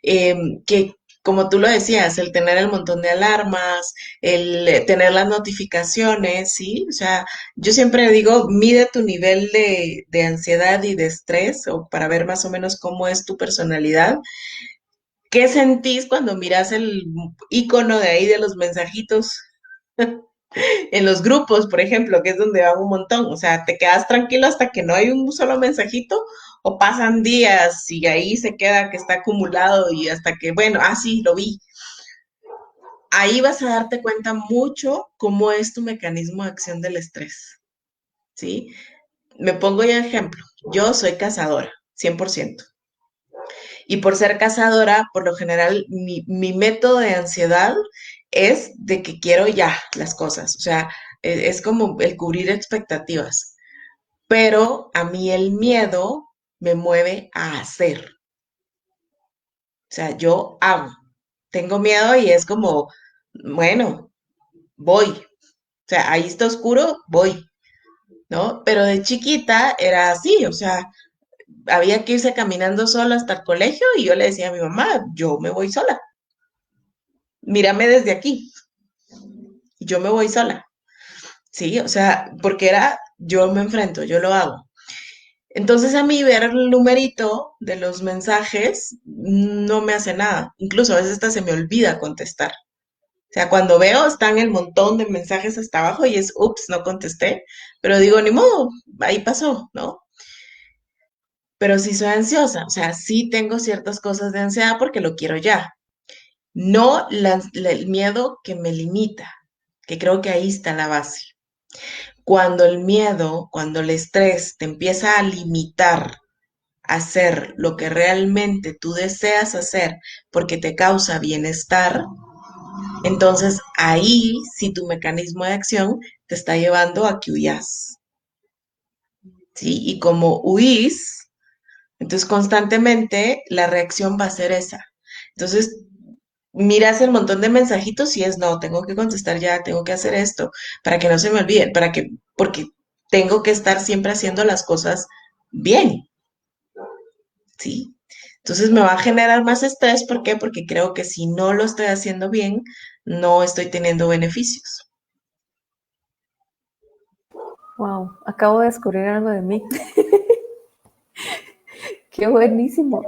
eh, que como tú lo decías, el tener el montón de alarmas, el tener las notificaciones, ¿sí? O sea, yo siempre digo, mide tu nivel de ansiedad y de estrés o para ver más o menos cómo es tu personalidad. ¿Qué sentís cuando miras el icono de ahí de los mensajitos en los grupos, por ejemplo, que es donde van un montón? O sea, ¿te quedas tranquilo hasta que no hay un solo mensajito o pasan días y ahí se queda que está acumulado y hasta que, bueno, ah, sí, lo vi? Ahí vas a darte cuenta mucho cómo es tu mecanismo de acción del estrés, ¿sí? Me pongo ya ejemplo. Yo soy cazadora, 100%. Y por ser cazadora, por lo general, mi método de ansiedad es de que quiero ya las cosas. O sea, es como el cubrir expectativas. Pero a mí el miedo me mueve a hacer. O sea, yo hago. Tengo miedo y es como, bueno, voy. O sea, ahí está oscuro, voy. ¿No? Pero de chiquita era así, o sea, había que irse caminando sola hasta el colegio y yo le decía a mi mamá, yo me voy sola, mírame desde aquí, yo me voy sola, ¿sí? O sea, porque era, yo me enfrento, yo lo hago. Entonces a mí ver el numerito de los mensajes no me hace nada, incluso a veces hasta se me olvida contestar. O sea, cuando veo están el montón de mensajes hasta abajo y es, ups, no contesté, pero digo, ni modo, ahí pasó, ¿no? Pero sí soy ansiosa, o sea, sí tengo ciertas cosas de ansiedad porque lo quiero ya. No el miedo que me limita, que creo que ahí está la base. Cuando el miedo, cuando el estrés te empieza a limitar a hacer lo que realmente tú deseas hacer porque te causa bienestar, entonces ahí sí tu mecanismo de acción te está llevando a que huyas, ¿sí? Y como huís, entonces constantemente la reacción va a ser esa. Entonces miras el montón de mensajitos y es no, tengo que contestar ya, tengo que hacer esto, para que no se me olviden, porque tengo que estar siempre haciendo las cosas bien, ¿sí? Entonces me va a generar más estrés, ¿por qué? Porque creo que si no lo estoy haciendo bien, no estoy teniendo beneficios. Wow, acabo de descubrir algo de mí. Qué buenísimo.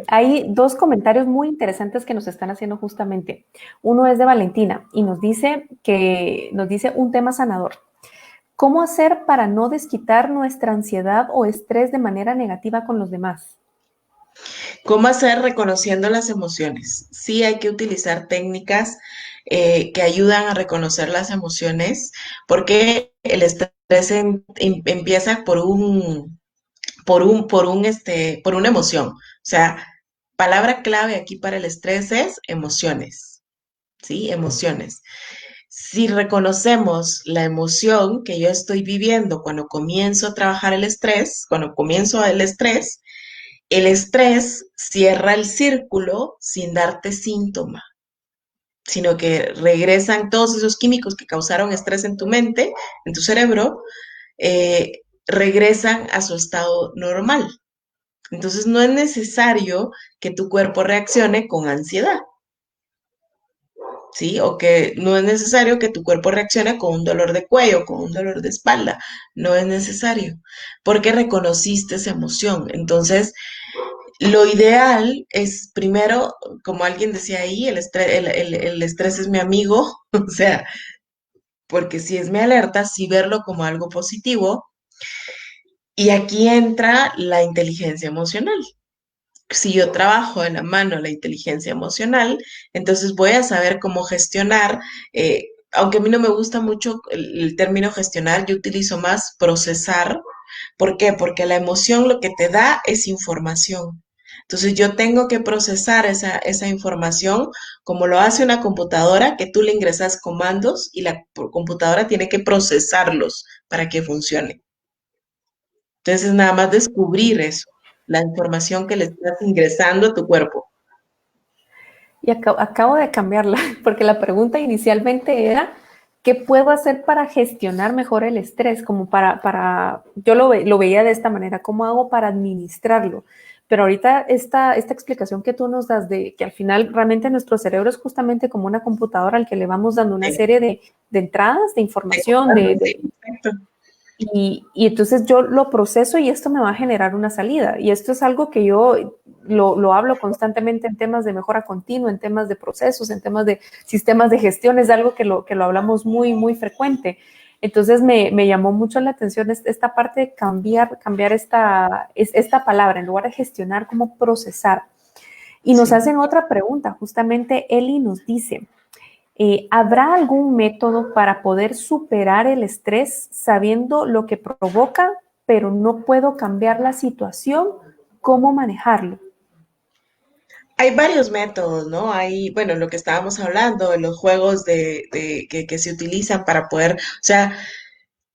Hay dos comentarios muy interesantes que nos están haciendo justamente. Uno es de Valentina y nos dice un tema sanador. ¿Cómo hacer para no desquitar nuestra ansiedad o estrés de manera negativa con los demás? ¿Cómo hacer reconociendo las emociones? Sí, hay que utilizar técnicas que ayudan a reconocer las emociones, porque el estrés empieza por una emoción. O sea, palabra clave aquí para el estrés es emociones, ¿sí? Emociones. Si reconocemos la emoción que yo estoy viviendo cuando comienzo a trabajar cuando comienzo el estrés cierra el círculo sin darte síntoma, sino que regresan todos esos químicos que causaron estrés en tu mente, en tu cerebro, regresan a su estado normal. Entonces no es necesario que tu cuerpo reaccione con ansiedad, ¿sí? O que no es necesario que tu cuerpo reaccione con un dolor de cuello, con un dolor de espalda. No es necesario, porque reconociste esa emoción. Entonces, Lo ideal es primero, como alguien decía ahí, el estrés es mi amigo, o sea, porque si es mi alerta, sí verlo como algo positivo. Y aquí entra la inteligencia emocional. Si yo trabajo de la mano la inteligencia emocional, entonces voy a saber cómo gestionar, aunque a mí no me gusta mucho el término gestionar, yo utilizo más procesar. ¿Por qué? Porque la emoción lo que te da es información. Entonces yo tengo que procesar esa información como lo hace una computadora, que tú le ingresas comandos y la computadora tiene que procesarlos para que funcione. Entonces es nada más descubrir eso, la información que le estás ingresando a tu cuerpo. Y acabo de cambiarla, porque la pregunta inicialmente era, ¿qué puedo hacer para gestionar mejor el estrés? Como yo lo veía de esta manera, ¿cómo hago para administrarlo? Pero ahorita esta explicación que tú nos das de que al final realmente nuestro cerebro es justamente como una computadora al que le vamos dando una Sí, serie de entradas, de información, sí, exacto. y entonces yo lo proceso y esto me va a generar una salida. Y esto es algo que yo lo hablo constantemente en temas de mejora continua, en temas de procesos, en temas de sistemas de gestión, es algo que lo hablamos muy, muy frecuente. Entonces me llamó mucho la atención esta parte de cambiar esta palabra, en lugar de gestionar, como procesar. Y nos Sí. hacen otra pregunta, justamente Eli nos dice, ¿habrá algún método para poder superar el estrés sabiendo lo que provoca, pero no puedo cambiar la situación? ¿Cómo manejarlo? Hay varios métodos, ¿no? Hay, bueno, lo que estábamos hablando, de los juegos que se utilizan para poder, o sea,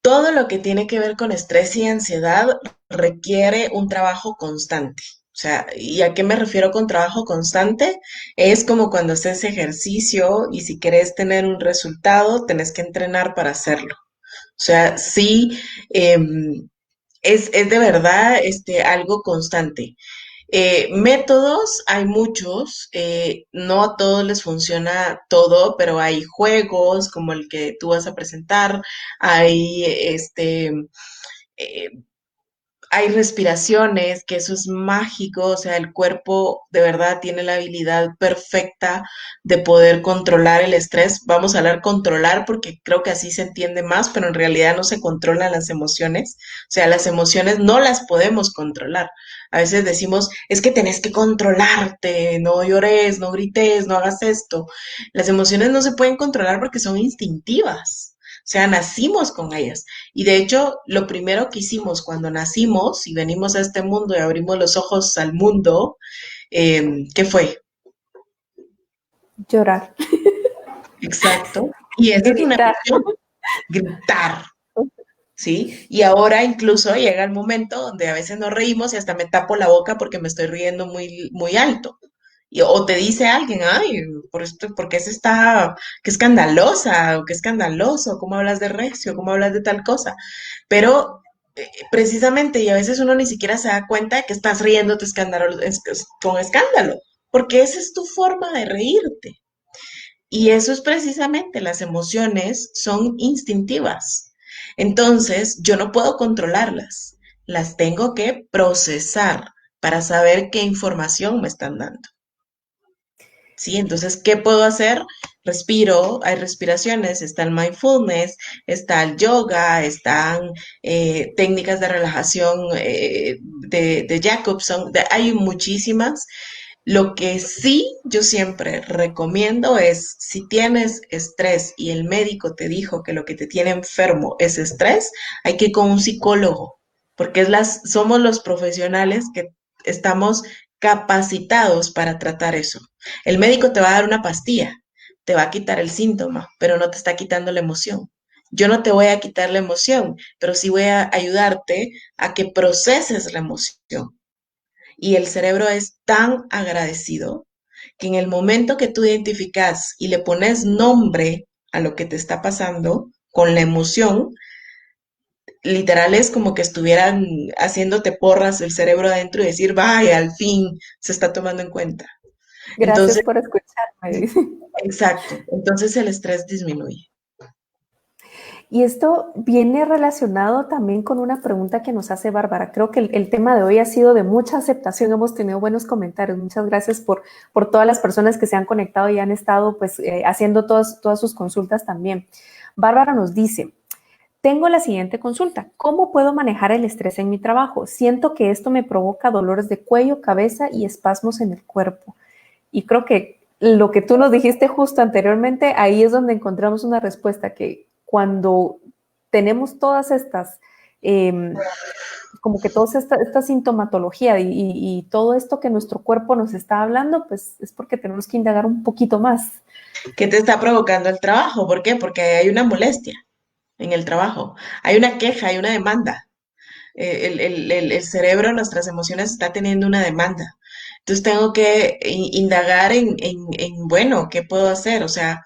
todo lo que tiene que ver con estrés y ansiedad requiere un trabajo constante. O sea, ¿y a qué me refiero con trabajo constante? Es como cuando haces ejercicio y si quieres tener un resultado, tenés que entrenar para hacerlo. O sea, sí, es de verdad algo constante. Métodos hay muchos, no a todos les funciona todo, pero hay juegos como el que tú vas a presentar, hay eh, hay respiraciones, que eso es mágico, o sea, el cuerpo de verdad tiene la habilidad perfecta de poder controlar el estrés. Vamos a hablar controlar porque creo que así se entiende más, pero en realidad no se controlan las emociones. O sea, las emociones no las podemos controlar. A veces decimos, es que tenés que controlarte, no llores, no grites, no hagas esto. Las emociones no se pueden controlar porque son instintivas. O sea, nacimos con ellas. Y de hecho, lo primero que hicimos cuando nacimos y venimos a este mundo y abrimos los ojos al mundo, ¿qué fue? Llorar, Exacto. Y esa es una gritar. emoción, gritar, ¿sí? Y ahora incluso llega el momento donde a veces nos reímos y hasta me tapo la boca porque me estoy riendo muy, muy alto. O te dice alguien, ay, por esto, porque se está, qué escandalosa, o qué escandaloso, cómo hablas de recio, cómo hablas de tal cosa. Pero precisamente, y a veces uno ni siquiera se da cuenta de que estás riéndote con escándalo, porque esa es tu forma de reírte. Y eso es precisamente, las emociones son instintivas. Entonces, yo no puedo controlarlas, las tengo que procesar para saber qué información me están dando. ¿Sí? Entonces, ¿qué puedo hacer? Respiro, hay respiraciones, está el mindfulness, está el yoga, están técnicas de relajación de Jacobson, hay muchísimas. Lo que sí yo siempre recomiendo es, si tienes estrés y el médico te dijo que lo que te tiene enfermo es estrés, hay que ir con un psicólogo, porque somos los profesionales que estamos capacitados para tratar eso. El médico te va a dar una pastilla, te va a quitar el síntoma, pero no te está quitando la emoción. Yo no te voy a quitar la emoción, pero sí voy a ayudarte a que proceses la emoción. Y el cerebro es tan agradecido que en el momento que tú identificas y le pones nombre a lo que te está pasando con la emoción, literal es como que estuvieran haciéndote porras el cerebro adentro y decir, vaya, al fin se está tomando en cuenta. Gracias Entonces, por escucharme, dice. exacto. Entonces el estrés disminuye. Y esto viene relacionado también con una pregunta que nos hace Bárbara. Creo que el tema de hoy ha sido de mucha aceptación. Hemos tenido buenos comentarios. Muchas gracias por todas las personas que se han conectado y han estado pues, haciendo todas sus consultas también. Bárbara nos dice, tengo la siguiente consulta. ¿Cómo puedo manejar el estrés en mi trabajo? Siento que esto me provoca dolores de cuello, cabeza y espasmos en el cuerpo. Y creo que lo que tú nos dijiste justo anteriormente, ahí es donde encontramos una respuesta que cuando tenemos todas estas, como que toda esta sintomatología y todo esto que nuestro cuerpo nos está hablando, pues es porque tenemos que indagar un poquito más. ¿Qué te está provocando el trabajo? ¿Por qué? Porque hay una molestia en el trabajo, hay una queja, hay una demanda. El cerebro, nuestras emociones está teniendo una demanda. Entonces tengo que indagar bueno, ¿qué puedo hacer? O sea,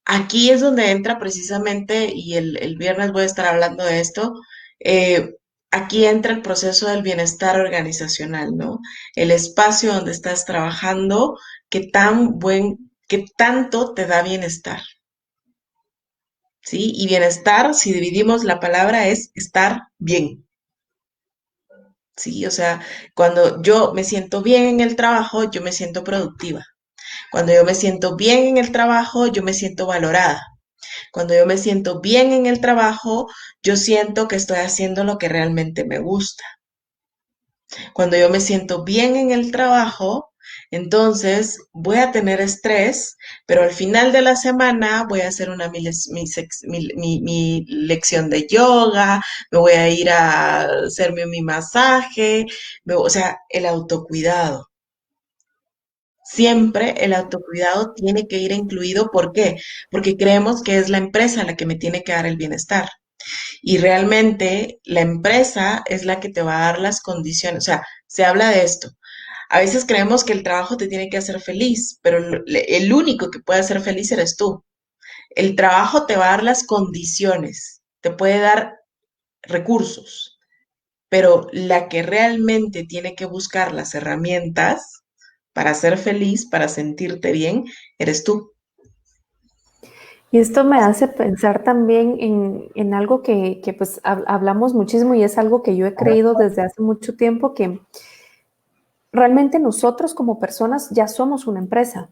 aquí es donde entra precisamente, y el viernes voy a estar hablando de esto, eh, aquí entra el proceso del bienestar organizacional, ¿no? El espacio donde estás trabajando, qué tanto te da bienestar, ¿sí? Y bienestar, si dividimos la palabra, es estar bien. Sí, o sea, cuando yo me siento bien en el trabajo, yo me siento productiva. Cuando yo me siento bien en el trabajo, yo me siento valorada. Cuando yo me siento bien en el trabajo, yo siento que estoy haciendo lo que realmente me gusta. Cuando yo me siento bien en el trabajo, entonces voy a tener estrés, pero al final de la semana voy a hacer mi lección de yoga, me voy a ir a hacerme mi masaje, o sea, el autocuidado. Siempre el autocuidado tiene que ir incluido. ¿Por qué? Porque creemos que es la empresa la que me tiene que dar el bienestar. Y realmente la empresa es la que te va a dar las condiciones. O sea, se habla de esto. A veces creemos que el trabajo te tiene que hacer feliz, pero el único que puede hacer feliz eres tú. El trabajo te va a dar las condiciones, te puede dar recursos, pero la que realmente tiene que buscar las herramientas para ser feliz, para sentirte bien, eres tú. Y esto me hace pensar también en algo que pues hablamos muchísimo y es algo que yo he creído desde hace mucho tiempo, que realmente nosotros como personas ya somos una empresa.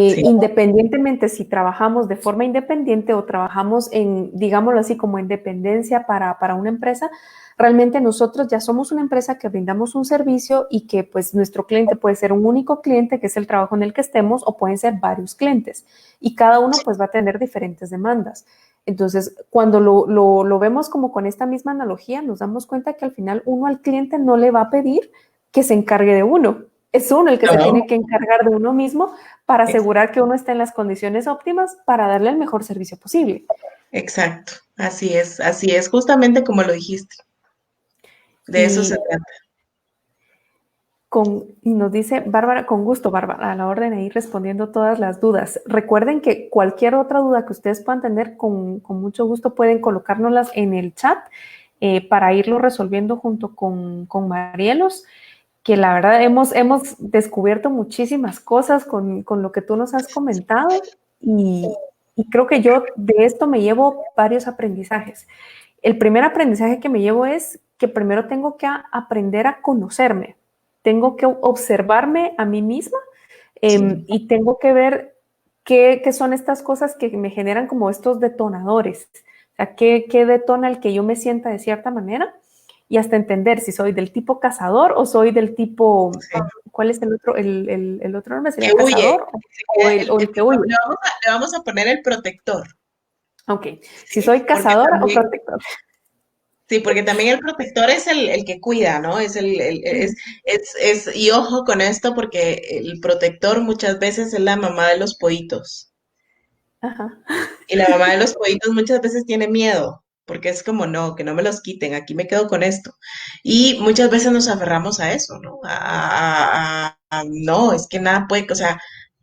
Sí, Independientemente si trabajamos de forma independiente o trabajamos en, digámoslo así, como en dependencia para una empresa, realmente nosotros ya somos una empresa que brindamos un servicio y que pues nuestro cliente puede ser un único cliente, que es el trabajo en el que estemos, o pueden ser varios clientes. Y cada uno pues va a tener diferentes demandas. Entonces, cuando lo vemos como con esta misma analogía, nos damos cuenta que al final uno al cliente no le va a pedir que se encargue de uno. Es uno el que se no, tiene que encargar de uno mismo para asegurar que uno esté en las condiciones óptimas para darle el mejor servicio posible. exacto, así es, justamente como lo dijiste. De eso se Y, trata. y nos dice Bárbara, con gusto, Bárbara, a la orden ahí respondiendo todas las dudas. Recuerden que cualquier otra duda que ustedes puedan tener, con mucho gusto pueden colocárnoslas en el chat para irlo resolviendo junto con Marielos, que la verdad hemos descubierto muchísimas cosas con lo que tú nos has comentado y creo que yo de esto me llevo varios aprendizajes. El primer aprendizaje que me llevo es que primero tengo que aprender a conocerme, tengo que observarme a mí misma Sí, y tengo que ver qué son estas cosas que me generan como estos detonadores. O sea, qué detona el que yo me sienta de cierta manera y hasta entender si soy del tipo cazador o soy del tipo, sí. ¿cuál es el otro? El otro nombre Que sería huye. cazador o el que huye. Le vamos a poner el protector, Ok, si ¿sí? soy Porque cazadora o también, protector. sí, porque también el protector es el que cuida, ¿no? Y ojo con esto, porque el protector muchas veces es la mamá de los pollitos. Ajá. Y la mamá de los pollitos muchas veces tiene miedo, porque es como, no, que no me los quiten, aquí me quedo con esto. Y muchas veces nos aferramos a eso, ¿no? No, es que nada puede, o sea,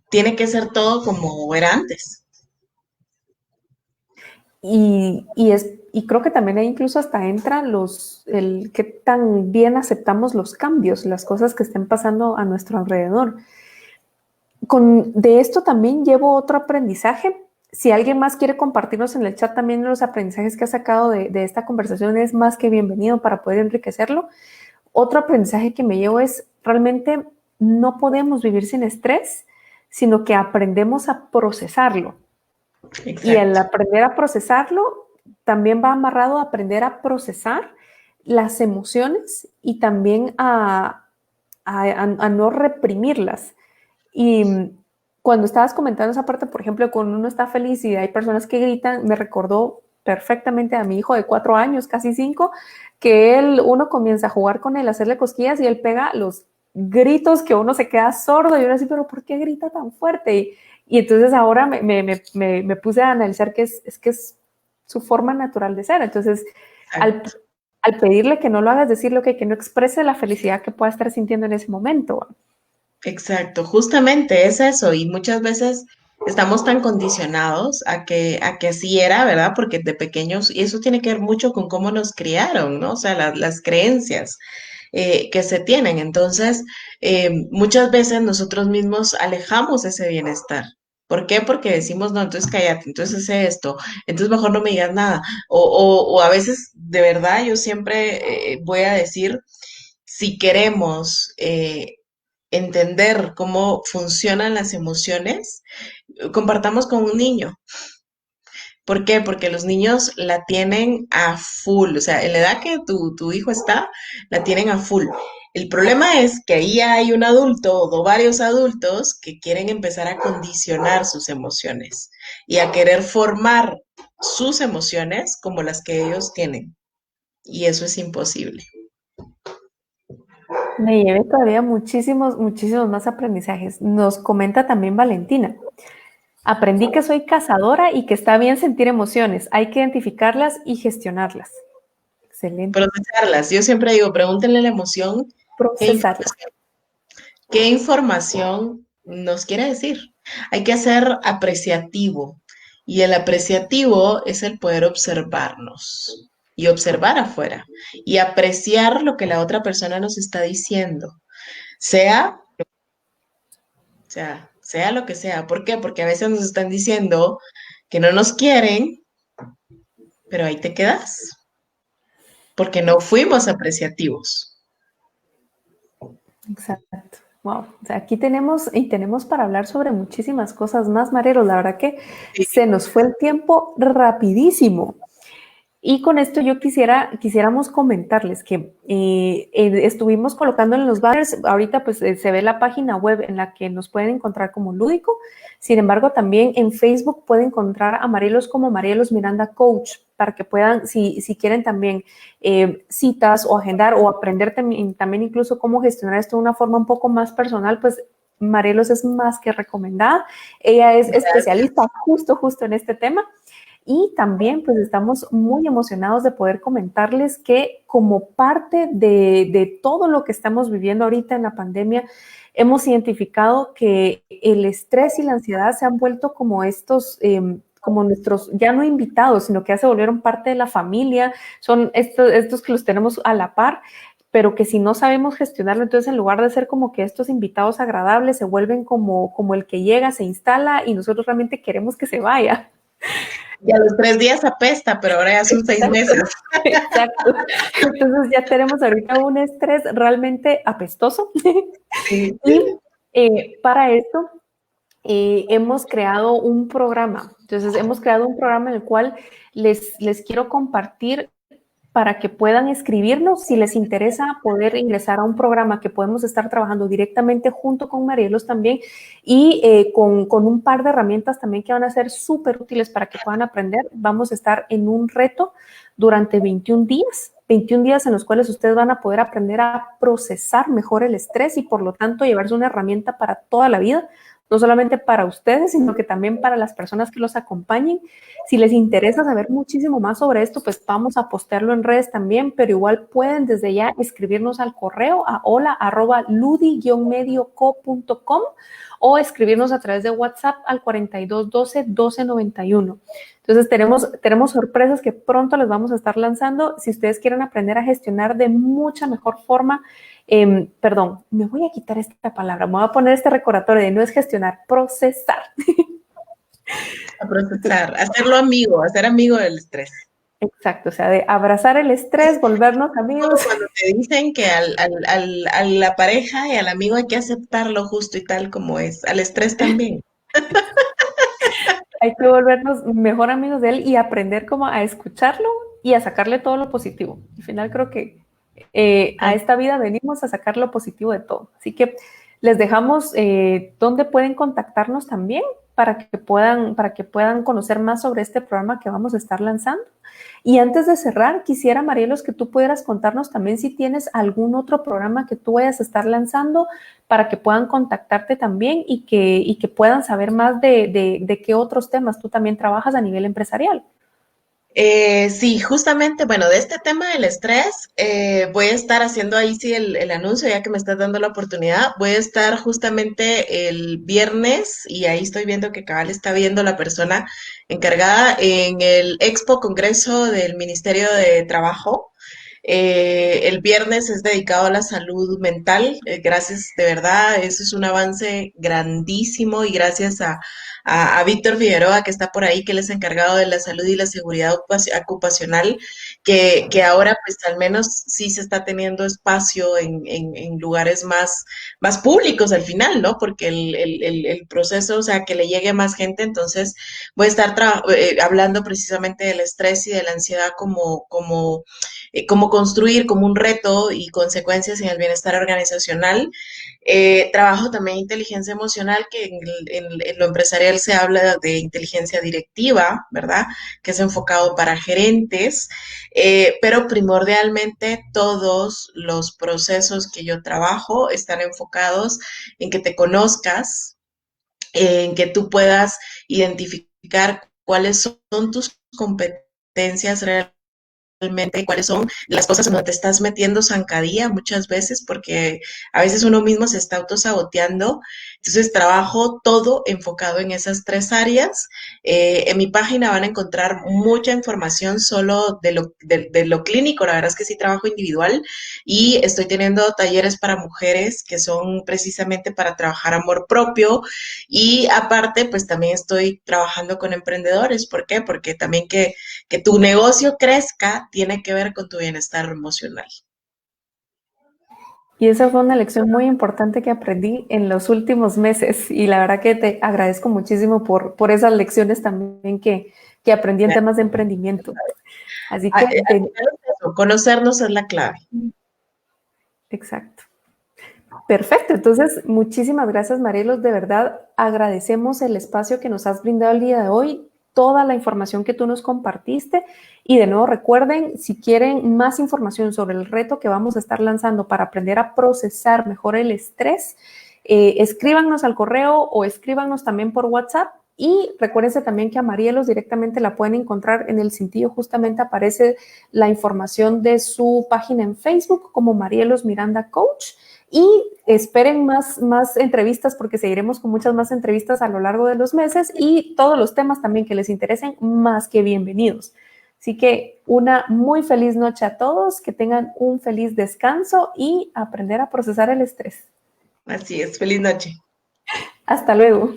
tiene que ser todo como era antes. Y creo que también ahí incluso hasta entra el qué tan bien aceptamos los cambios, las cosas que estén pasando a nuestro alrededor. De esto también llevo otro aprendizaje Si alguien más quiere compartirnos en el chat también los aprendizajes que ha sacado de esta conversación, es más que bienvenido para poder enriquecerlo. Otro aprendizaje que me llevo es realmente no podemos vivir sin estrés, sino que aprendemos a procesarlo. Exacto. Y el aprender a procesarlo también va amarrado a aprender a procesar las emociones y también a no reprimirlas. Y cuando estabas comentando esa parte, por ejemplo, cuando uno está feliz y hay personas que gritan, me recordó perfectamente a mi hijo de 4 años, casi 5, que uno comienza a jugar con él, a hacerle cosquillas y él pega los gritos que uno se queda sordo y uno así, pero ¿por qué grita tan fuerte? Y entonces ahora me puse a analizar que es su forma natural de ser. Entonces, al pedirle que no lo hagas, decirle que no exprese la felicidad que pueda estar sintiendo en ese momento. Exacto, justamente es eso, y muchas veces estamos tan condicionados a que así era, ¿verdad? Porque de pequeños, y eso tiene que ver mucho con cómo nos criaron, ¿no? O sea, las creencias que se tienen. Entonces, muchas veces nosotros mismos alejamos ese bienestar. ¿Por qué? Porque decimos, no, entonces cállate, entonces sé esto, entonces mejor no me digas nada. O a veces, de verdad, yo siempre voy a decir, si queremos entender cómo funcionan las emociones, compartamos con un niño. ¿Por qué? Porque los niños la tienen a full, o sea, en la edad que tu hijo está, la tienen a full. El problema es que ahí hay un adulto o varios adultos que quieren empezar a condicionar sus emociones y a querer formar sus emociones como las que ellos tienen. Y eso es imposible. Me llevé todavía muchísimos más aprendizajes. Nos comenta también Valentina. Aprendí que soy cazadora y que está bien sentir emociones. Hay que identificarlas y gestionarlas. Excelente. Procesarlas. Yo siempre digo, pregúntenle a la emoción qué Procesarlas. información, qué información nos quiere decir. Hay que ser apreciativo y el apreciativo es el poder observarnos y observar afuera y apreciar lo que la otra persona nos está diciendo, sea, sea lo que sea. ¿Por qué? Porque a veces nos están diciendo que no nos quieren, pero ahí te quedas, porque no fuimos apreciativos. Exacto. Wow. O sea, aquí tenemos para hablar sobre muchísimas cosas más, Marero. La verdad que se nos fue el tiempo rapidísimo. Y con esto yo quisiéramos comentarles que estuvimos colocando en los banners, ahorita pues se ve la página web en la que nos pueden encontrar como Lúdico, sin embargo también en Facebook pueden encontrar a Marielos como Marielos Miranda Coach, para que puedan, si quieren también citas o agendar o aprender también incluso cómo gestionar esto de una forma un poco más personal, pues Marielos es más que recomendada. Ella es especialista justo en este tema. Y también pues estamos muy emocionados de poder comentarles que como parte de todo lo que estamos viviendo ahorita en la pandemia, hemos identificado que el estrés y la ansiedad se han vuelto como como nuestros, ya no invitados, sino que ya se volvieron parte de la familia, son estos que los tenemos a la par, pero que si no sabemos gestionarlo, entonces en lugar de ser como que estos invitados agradables, se vuelven como el que llega, se instala y nosotros realmente queremos que se vaya. Y a los 3 días apesta, pero ahora ya son 6 meses. Exacto. Entonces ya tenemos ahorita un estrés realmente apestoso. Sí. Y para esto hemos creado un programa. Entonces hemos creado un programa en el cual les quiero compartir para que puedan escribirnos si les interesa poder ingresar a un programa que podemos estar trabajando directamente junto con Marielos también y con un par de herramientas también que van a ser súper útiles para que puedan aprender. Vamos a estar en un reto durante 21 días en los cuales ustedes van a poder aprender a procesar mejor el estrés y por lo tanto llevarse una herramienta para toda la vida, no solamente para ustedes, sino que también para las personas que los acompañen. Si les interesa saber muchísimo más sobre esto, pues vamos a postearlo en redes también, pero igual pueden desde ya escribirnos al correo a hola@ludi-medioco.com o escribirnos a través de WhatsApp al 4212-1291. Entonces tenemos sorpresas que pronto les vamos a estar lanzando. Si ustedes quieren aprender a gestionar de mucha mejor forma, perdón, me voy a quitar esta palabra, me voy a poner este recordatorio de no es gestionar, procesar. A procesar, hacerlo amigo, hacer amigo del estrés. Exacto, o sea, de abrazar el estrés, volvernos amigos. Como cuando te dicen que a la pareja y al amigo hay que aceptarlo justo y tal como es, al estrés también. Hay que volvernos mejor amigos de él y aprender como a escucharlo y a sacarle todo lo positivo. Al final creo que a esta vida venimos a sacar lo positivo de todo. Así que les dejamos dónde pueden contactarnos también para que puedan conocer más sobre este programa que vamos a estar lanzando. Y antes de cerrar, quisiera, Marielos, que tú pudieras contarnos también si tienes algún otro programa que tú vayas a estar lanzando para que puedan contactarte también y que puedan saber más de qué otros temas tú también trabajas a nivel empresarial. Sí, justamente, bueno, de este tema del estrés, voy a estar haciendo ahí sí el anuncio, ya que me estás dando la oportunidad. Voy a estar justamente el viernes y ahí estoy viendo que cabal está viendo la persona encargada en el Expo Congreso del Ministerio de Trabajo. El viernes es dedicado a la salud mental. Gracias, de verdad, eso es un avance grandísimo y gracias a Víctor Figueroa, que está por ahí, que él es encargado de la salud y la seguridad ocupacional, que ahora pues al menos sí se está teniendo espacio en lugares más públicos al final, ¿no? Porque el proceso, o sea, que le llegue a más gente, entonces voy a estar hablando precisamente del estrés y de la ansiedad como construir como un reto y consecuencias en el bienestar organizacional. Trabajo también inteligencia emocional, que en lo empresarial se habla de inteligencia directiva, ¿verdad? Que es enfocado para gerentes, pero primordialmente todos los procesos que yo trabajo están enfocados en que te conozcas, en que tú puedas identificar cuáles son tus competencias realmente, cuáles son las cosas en donde te estás metiendo zancadilla muchas veces, porque a veces uno mismo se está autosaboteando. Entonces trabajo todo enfocado en esas tres áreas. En mi página van a encontrar mucha información solo de lo clínico. La verdad es que sí trabajo individual y estoy teniendo talleres para mujeres que son precisamente para trabajar amor propio, y aparte pues también estoy trabajando con emprendedores. ¿Por qué? Porque también que tu negocio crezca tiene que ver con tu bienestar emocional. Y esa fue una lección muy importante que aprendí en los últimos meses y la verdad que te agradezco muchísimo por esas lecciones también que aprendí en temas de emprendimiento. Así que, Al final es eso, conocernos es la clave. exacto. Perfecto, entonces muchísimas gracias, Marielos, de verdad agradecemos el espacio que nos has brindado el día de hoy, toda la información que tú nos compartiste y de nuevo recuerden, si quieren más información sobre el reto que vamos a estar lanzando para aprender a procesar mejor el estrés, escríbanos al correo o escríbanos también por WhatsApp. Y recuérdense también que a Marielos directamente la pueden encontrar en el sitio, justamente aparece la información de su página en Facebook como Marielos Miranda Coach. Y esperen más entrevistas porque seguiremos con muchas más entrevistas a lo largo de los meses y todos los temas también que les interesen, más que bienvenidos. Así que una muy feliz noche a todos, que tengan un feliz descanso y aprender a procesar el estrés. Así es, feliz noche. Hasta luego.